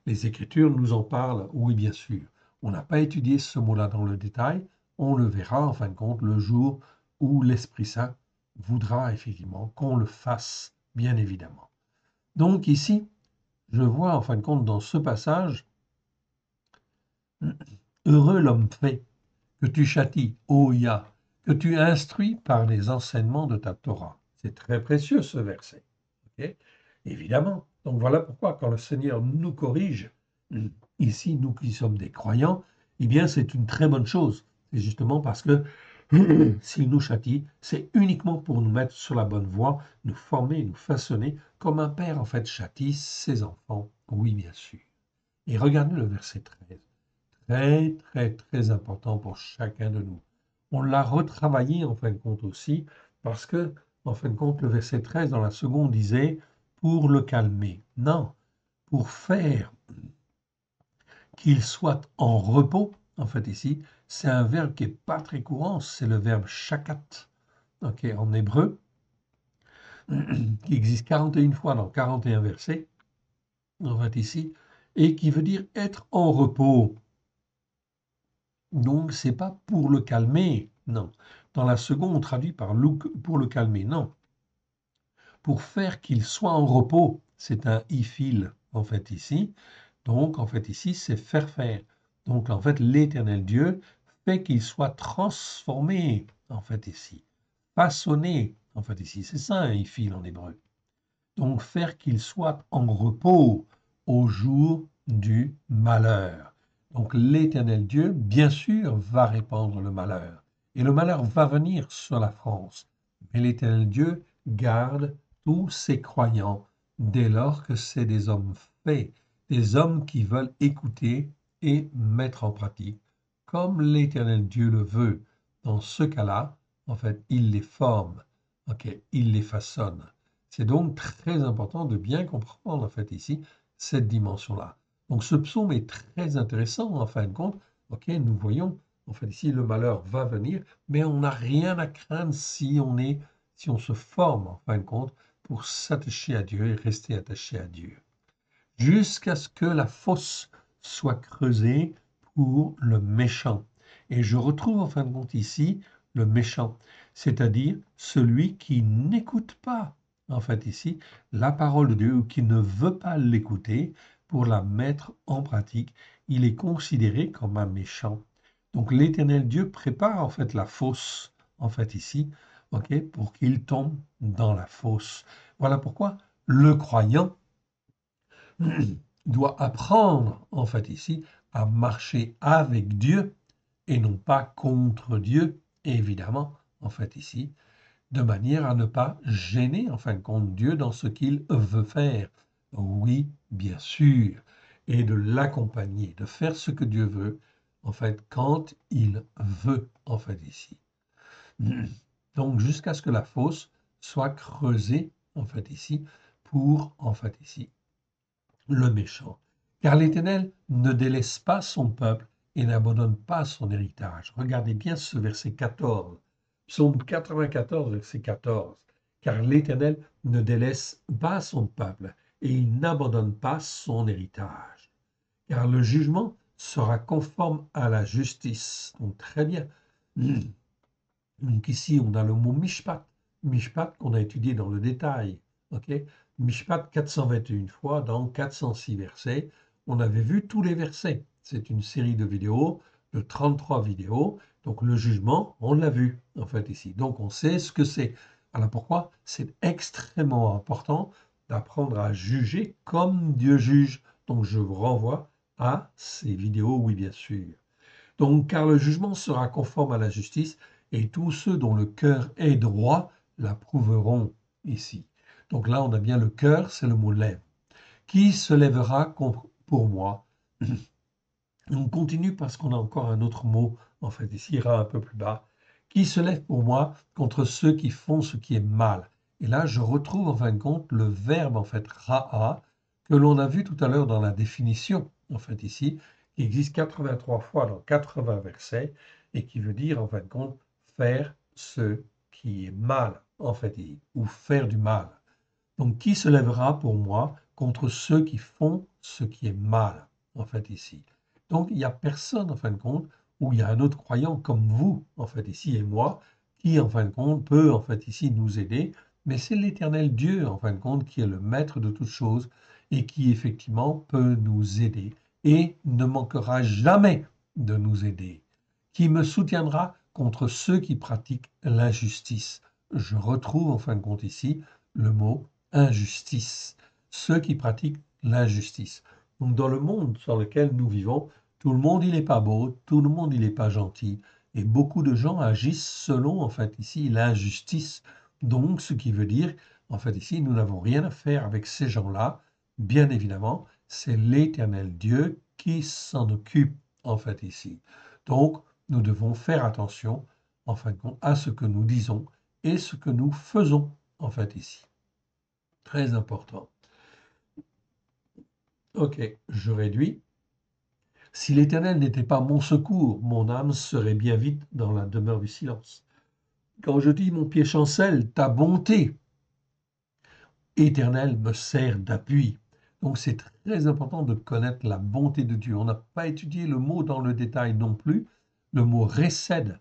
Les Écritures nous en parlent, oui bien sûr. On n'a pas étudié ce mot-là dans le détail, on le verra en fin de compte le jour où l'Esprit Saint voudra effectivement qu'on le fasse, bien évidemment. Donc ici, je vois en fin de compte dans ce passage, heureux l'homme fait, que tu châties, ô Yah, que tu instruis par les enseignements de ta Torah. C'est très précieux ce verset. Ok, évidemment. Donc voilà pourquoi quand le Seigneur nous corrige, ici, nous qui sommes des croyants, eh bien c'est une très bonne chose. C'est justement parce que s'il nous châtie, c'est uniquement pour nous mettre sur la bonne voie, nous former, nous façonner, comme un père en fait châtie ses enfants. Oui, bien sûr. Et regardez le verset 13. Très, très, très important pour chacun de nous. On l'a retravaillé en fin de compte aussi, parce que, en fin de compte, le verset 13 dans la seconde disait pour le calmer. Non, pour faire qu'il soit en repos, en fait ici, c'est un verbe qui n'est pas très courant, c'est le verbe shakat, ok, en hébreu, qui existe 41 fois dans 41 versets, en fait ici, et qui veut dire être en repos. Donc, c'est pas pour le calmer, non. Dans la seconde, on traduit par pour le calmer, non. Pour faire qu'il soit en repos, c'est un ifil, en fait, ici. Donc, en fait, ici, c'est faire faire. Donc, en fait, l'éternel Dieu fait qu'il soit transformé, en fait, ici. Façonné, en fait, ici. C'est ça, un ifil en hébreu. Donc, faire qu'il soit en repos au jour du malheur. Donc, l'Éternel Dieu, bien sûr, va répandre le malheur. Et le malheur va venir sur la France. Mais l'Éternel Dieu garde tous ses croyants dès lors que c'est des hommes faits, des hommes qui veulent écouter et mettre en pratique, comme l'Éternel Dieu le veut. Dans ce cas-là, en fait, il les forme, ok, il les façonne. C'est donc très important de bien comprendre en fait ici cette dimension-là. Donc ce psaume est très intéressant en fin de compte. Ok, nous voyons en fait ici le malheur va venir, mais on n'a rien à craindre si on se forme en fin de compte pour s'attacher à Dieu et rester attaché à Dieu, jusqu'à ce que la fosse soit creusée pour le méchant. Et je retrouve en fin de compte ici le méchant, c'est-à-dire celui qui n'écoute pas, en fait ici, la parole de Dieu ou qui ne veut pas l'écouter pour la mettre en pratique. Il est considéré comme un méchant. Donc l'Éternel Dieu prépare en fait la fosse, en fait ici, ok, pour qu'il tombe dans la fosse. Voilà pourquoi le croyant doit apprendre, en fait, ici, à marcher avec Dieu et non pas contre Dieu, évidemment, en fait, ici, de manière à ne pas gêner, en fin de compte, Dieu dans ce qu'il veut faire. Oui, bien sûr, et de l'accompagner, de faire ce que Dieu veut, en fait, quand il veut, en fait, ici. Donc, jusqu'à ce que la fosse soit creusée, en fait, ici, pour, en fait, ici, le méchant. Car l'Éternel ne délaisse pas son peuple et n'abandonne pas son héritage. Regardez bien ce verset 14. Psaume 94, verset 14. Car l'Éternel ne délaisse pas son peuple et il n'abandonne pas son héritage. Car le jugement sera conforme à la justice. Donc très bien. Donc ici, on a le mot mishpat. Mishpat qu'on a étudié dans le détail. Ok, Mishpat 421 fois dans 406 versets. On avait vu tous les versets. C'est une série de vidéos, de 33 vidéos. Donc le jugement, on l'a vu en fait ici. Donc on sait ce que c'est. Voilà pourquoi c'est extrêmement important d'apprendre à juger comme Dieu juge. Donc je vous renvoie à ces vidéos, oui bien sûr. Donc, car le jugement sera conforme à la justice, et tous ceux dont le cœur est droit l'approuveront ici. Donc là, on a bien le cœur, c'est le mot lève. Qui se lèvera pour moi? On continue parce qu'on a encore un autre mot, en fait, ici, ira un peu plus bas. Qui se lève pour moi contre ceux qui font ce qui est mal? Et là, je retrouve en fin de compte le verbe, en fait, ra'a, que l'on a vu tout à l'heure dans la définition, en fait, ici, qui existe 83 fois dans 80 versets, et qui veut dire, en fin de compte, faire ce qui est mal, en fait, ou faire du mal. Donc, qui se lèvera pour moi contre ceux qui font ce qui est mal, en fait, ici. Donc, il n'y a personne, en fin de compte, ou il y a un autre croyant comme vous, en fait, ici, et moi, qui, en fin de compte, peut, en fait, ici, nous aider. Mais c'est l'Éternel Dieu, en fin de compte, qui est le maître de toutes choses et qui, effectivement, peut nous aider et ne manquera jamais de nous aider. Qui me soutiendra contre ceux qui pratiquent l'injustice. Je retrouve, en fin de compte, ici, le mot injustice, ceux qui pratiquent l'injustice. Donc dans le monde dans lequel nous vivons, tout le monde il n'est pas beau, tout le monde il n'est pas gentil, et beaucoup de gens agissent selon en fait ici l'injustice. Donc ce qui veut dire en fait ici nous n'avons rien à faire avec ces gens-là. Bien évidemment, c'est l'Éternel Dieu qui s'en occupe en fait ici. Donc nous devons faire attention en fin de compte à ce que nous disons et ce que nous faisons en fait ici. Très important. Ok, je réduis. Si l'Éternel n'était pas mon secours, mon âme serait bien vite dans la demeure du silence. Quand je dis mon pied chancelle, ta bonté, Éternel, me sert d'appui. Donc c'est très important de connaître la bonté de Dieu. On n'a pas étudié le mot dans le détail non plus. Le mot récède,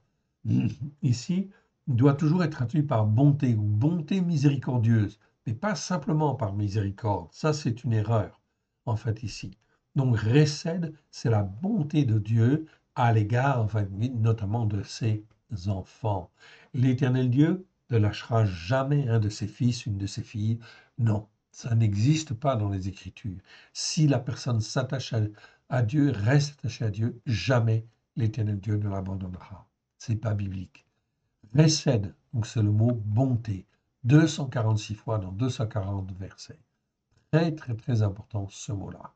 ici, doit toujours être traduit par bonté ou bonté miséricordieuse, mais pas simplement par miséricorde. Ça, c'est une erreur, en fait, ici. Donc, récède, c'est la bonté de Dieu à l'égard, enfin, notamment de ses enfants. L'Éternel Dieu ne lâchera jamais un de ses fils, une de ses filles. Non, ça n'existe pas dans les Écritures. Si la personne s'attache à Dieu, reste attachée à Dieu, jamais l'Éternel Dieu ne l'abandonnera. C'est pas biblique. Récède, donc c'est le mot bonté, 246 fois dans 240 versets. Très, très, très important ce mot-là.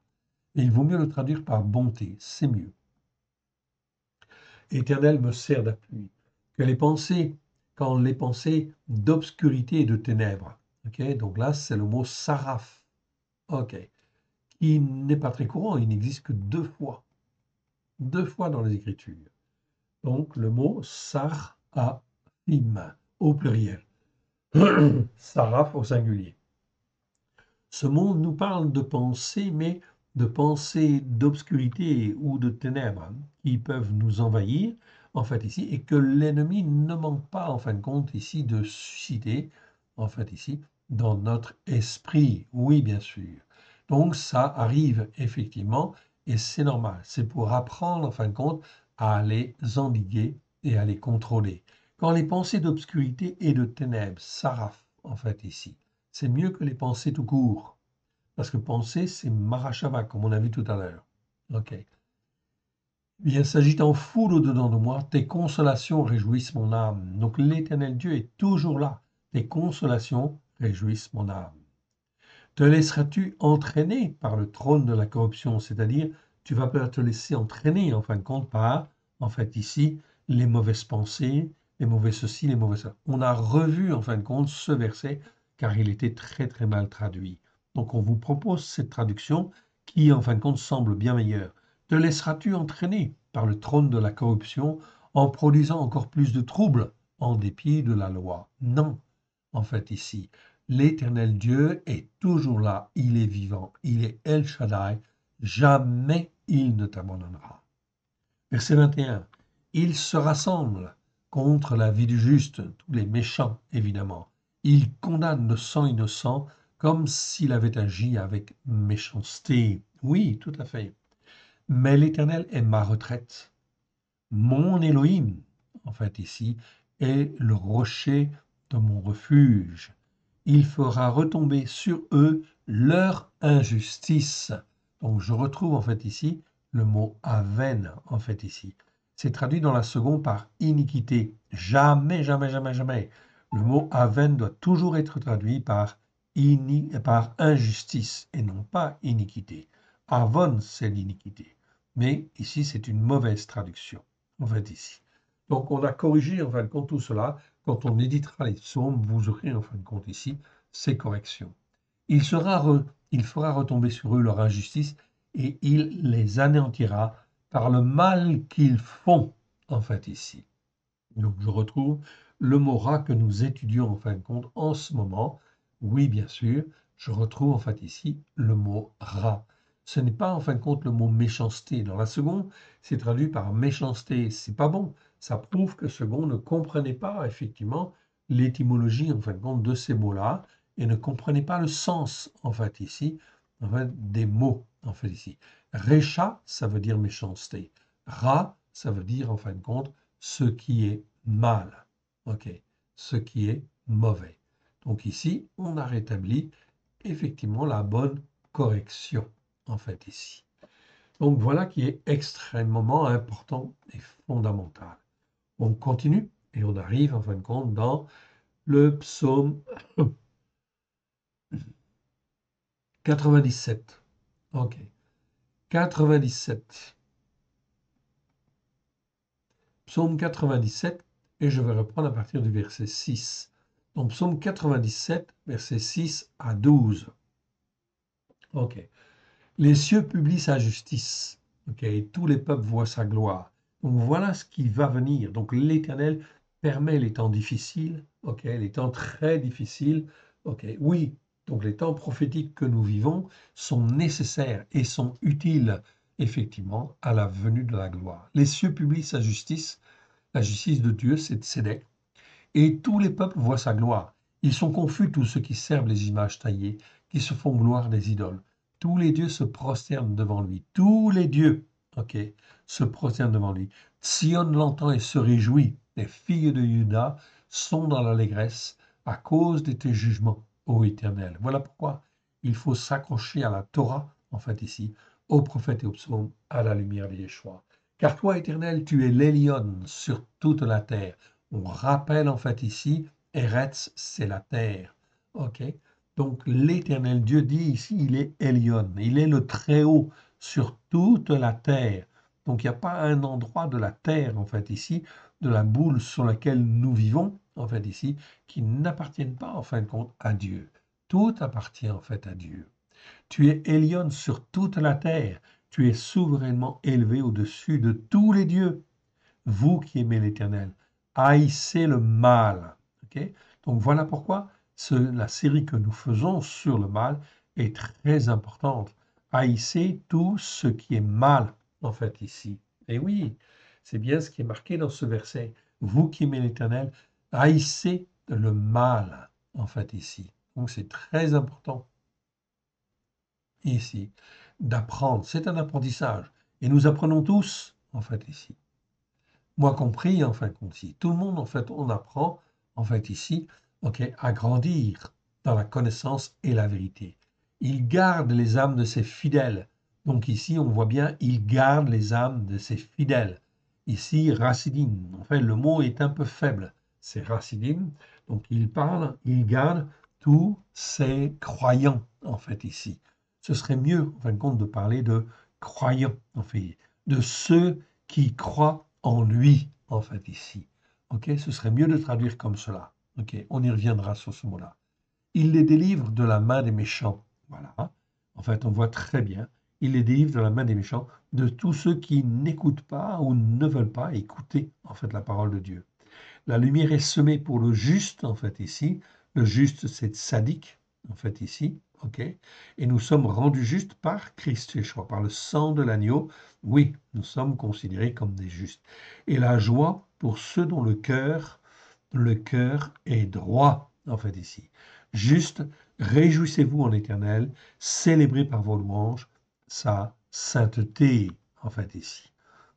Et il vaut mieux le traduire par bonté, c'est mieux. Éternel me sert d'appui. Que les pensées, quand les pensées d'obscurité et de ténèbres, ok, donc là c'est le mot saraf, ok, qui n'est pas très courant, il n'existe que deux fois dans les Écritures. Donc le mot sarafim au pluriel, saraf au singulier. Ce mot nous parle de pensées, mais de pensées d'obscurité ou de ténèbres qui peuvent nous envahir, en fait, ici, et que l'ennemi ne manque pas, en fin de compte, ici, de susciter, en fait, ici, dans notre esprit. Oui, bien sûr. Donc, ça arrive effectivement, et c'est normal. C'est pour apprendre, en fin de compte, à les endiguer et à les contrôler. Quand les pensées d'obscurité et de ténèbres s'arrafent, en fait, ici, c'est mieux que les pensées tout court. Parce que penser, c'est marachava, comme on a vu tout à l'heure. OK. Bien, s'agitant foule au-dedans de moi, tes consolations réjouissent mon âme. Donc l'Éternel Dieu est toujours là. Tes consolations réjouissent mon âme. Te laisseras-tu entraîner par le trône de la corruption? C'est-à-dire, tu vas pas te laisser entraîner, en fin de compte, par, en fait, ici, les mauvaises pensées, les mauvais ceci, les mauvais ça. On a revu, en fin de compte, ce verset, car il était très, très mal traduit. Donc, on vous propose cette traduction qui, en fin de compte, semble bien meilleure. Te laisseras-tu entraîner par le trône de la corruption en produisant encore plus de troubles en dépit de la loi? Non, en fait, ici. L'Éternel Dieu est toujours là, il est vivant, il est El Shaddai, jamais il ne t'abandonnera. Verset 21. Ils se rassemblent contre la vie du juste, tous les méchants évidemment. Ils condamnent le sang innocent comme s'il avait agi avec méchanceté. Oui, tout à fait. Mais l'Éternel est ma retraite. Mon Élohim, en fait ici, est le rocher de mon refuge. Il fera retomber sur eux leur injustice. Donc je retrouve en fait ici le mot aven, en fait ici. C'est traduit dans la seconde par iniquité. Jamais, jamais, jamais, jamais. Le mot aven doit toujours être traduit par, par injustice et non pas iniquité. Avon, c'est l'iniquité. Mais ici, c'est une mauvaise traduction, en fait, ici. Donc, on a corrigé, en fin de compte, tout cela. Quand on éditera les psaumes, vous aurez, en fin de compte, ici, ces corrections. Il fera retomber sur eux leur injustice et il les anéantira par le mal qu'ils font, en fait, ici. Donc, je retrouve le mot rat que nous étudions, en fin de compte, en ce moment. Oui, bien sûr, je retrouve, en fait, ici, le mot rat. Ce n'est pas, en fin de compte, le mot méchanceté. Dans la seconde, c'est traduit par méchanceté. C'est pas bon. Ça prouve que second ne comprenait pas, effectivement, l'étymologie, en fin de compte, de ces mots-là et ne comprenait pas le sens, en fait, ici, en fait, des mots, en fait, ici. Récha, ça veut dire méchanceté. Rat, ça veut dire, en fin de compte, ce qui est mal, ok, ce qui est mauvais. Donc ici, on a rétabli effectivement la bonne correction, en fait, ici. Donc voilà qui est extrêmement important et fondamental. On continue et on arrive en fin de compte dans le psaume 97. Ok, 97. Psaume 97, et je vais reprendre à partir du verset 6. Donc, psaume 97, versets 6 à 12. Ok. Les cieux publient sa justice. Ok. Et tous les peuples voient sa gloire. Donc, voilà ce qui va venir. Donc, l'Éternel permet les temps difficiles. Ok. Les temps très difficiles. Ok. Oui. Donc, les temps prophétiques que nous vivons sont nécessaires et sont utiles, effectivement, à la venue de la gloire. Les cieux publient sa justice. La justice de Dieu, c'est Tzédek. Et tous les peuples voient sa gloire. Ils sont confus, tous ceux qui servent les images taillées, qui se font gloire des idoles. Tous les dieux se prosternent devant lui. Tous les dieux, ok, se prosternent devant lui. Sion l'entend et se réjouit. Les filles de Juda sont dans l'allégresse à cause de tes jugements, ô Éternel. Voilà pourquoi il faut s'accrocher à la Torah, en fait ici, aux prophètes et aux psaumes, à la lumière de Yeshua. Car toi, Éternel, tu es l'Elion sur toute la terre. On rappelle en fait ici, Eretz, c'est la terre. Ok. Donc l'Éternel Dieu dit ici, il est Elion, il est le Très-Haut sur toute la terre. Donc il n'y a pas un endroit de la terre en fait ici, de la boule sur laquelle nous vivons en fait ici, qui n'appartiennent pas en fin de compte à Dieu. Tout appartient en fait à Dieu. Tu es Elion sur toute la terre. Tu es souverainement élevé au-dessus de tous les dieux. Vous qui aimez l'Éternel, haïssez le mal. Ok. Donc voilà pourquoi la série que nous faisons sur le mal est très importante. Haïssez tout ce qui est mal, en fait, ici. Et oui, c'est bien ce qui est marqué dans ce verset. Vous qui aimez l'Éternel, haïssez le mal, en fait, ici. Donc c'est très important ici d'apprendre. C'est un apprentissage. Et nous apprenons tous, en fait, ici. Moi compris, en fin de compte, ici. Tout le monde, en fait, on apprend, en fait, ici, ok, à grandir dans la connaissance et la vérité. Il garde les âmes de ses fidèles. Donc ici, on voit bien, il garde les âmes de ses fidèles. Ici, Racidim. En fait, le mot est un peu faible. C'est Racidim. Donc il parle, il garde tous ses croyants, en fait, ici. Ce serait mieux, en fin de compte, de parler de croyants, en fait, de ceux qui croient en lui, en fait, ici. Ok, ce serait mieux de traduire comme cela. Ok, on y reviendra sur ce mot-là. Il les délivre de la main des méchants. Voilà. En fait, on voit très bien. Il les délivre de la main des méchants, de tous ceux qui n'écoutent pas ou ne veulent pas écouter, en fait, la parole de Dieu. La lumière est semée pour le juste, en fait, ici. Le juste, c'est sadique, en fait, ici. OK. Et nous sommes rendus justes par Christ Yeshua, par le sang de l'agneau. Oui, nous sommes considérés comme des justes. Et la joie pour ceux dont le cœur est droit, en fait, ici. Juste, réjouissez-vous en l'Éternel, célébrez par vos louanges sa sainteté, en fait, ici.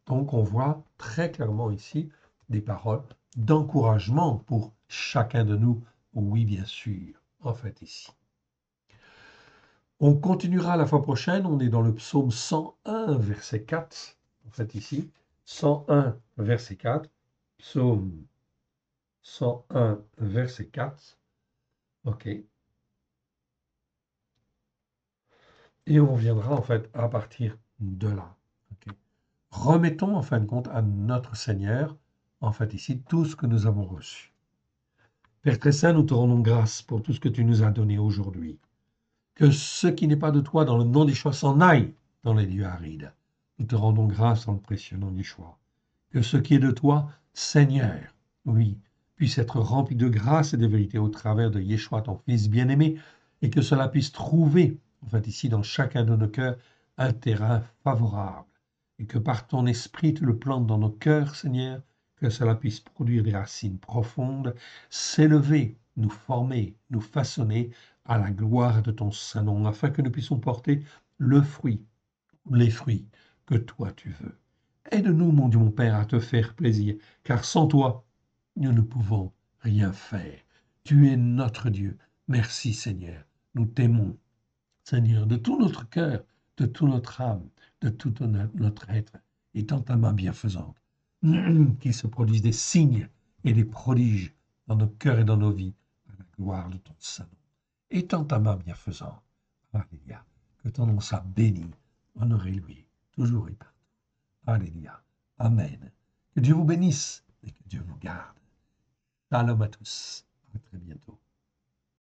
Donc, on voit très clairement ici des paroles d'encouragement pour chacun de nous. Oui, bien sûr, en fait, ici. On continuera la fois prochaine. On est dans le psaume 101, verset 4. En fait, ici, 101, verset 4. Psaume 101, verset 4. OK. Et on reviendra en fait à partir de là. OK. Remettons en fin de compte à notre Seigneur, en fait ici, tout ce que nous avons reçu. Père très saint, nous te rendons grâce pour tout ce que tu nous as donné aujourd'hui. Que ce qui n'est pas de toi dans le nom d'Yeshua s'en aille dans les lieux arides. Nous te rendons grâce dans le précieux nom d'Yeshua. Que ce qui est de toi, Seigneur, oui, puisse être rempli de grâce et de vérité au travers de Yeshua, ton Fils bien-aimé, et que cela puisse trouver, en fait, ici, dans chacun de nos cœurs, un terrain favorable. Et que par ton esprit, tu le plantes dans nos cœurs, Seigneur, que cela puisse produire des racines profondes, s'élever, nous former, nous façonner à la gloire de ton saint nom, afin que nous puissions porter le fruit, les fruits que toi tu veux. Aide-nous, mon Dieu, mon Père, à te faire plaisir, car sans toi, nous ne pouvons rien faire. Tu es notre Dieu. Merci, Seigneur. Nous t'aimons, Seigneur, de tout notre cœur, de toute notre âme, de tout notre être, et dans ta main bienfaisante, qu'il se produisent des signes et des prodiges dans nos cœurs et dans nos vies, à la gloire de ton saint nom. Étends ta main bienfaisante. Alléluia. Que ton nom soit béni, honoré lui, toujours et partout. Alléluia. Amen. Que Dieu vous bénisse et que Dieu vous garde. Shalom à tous.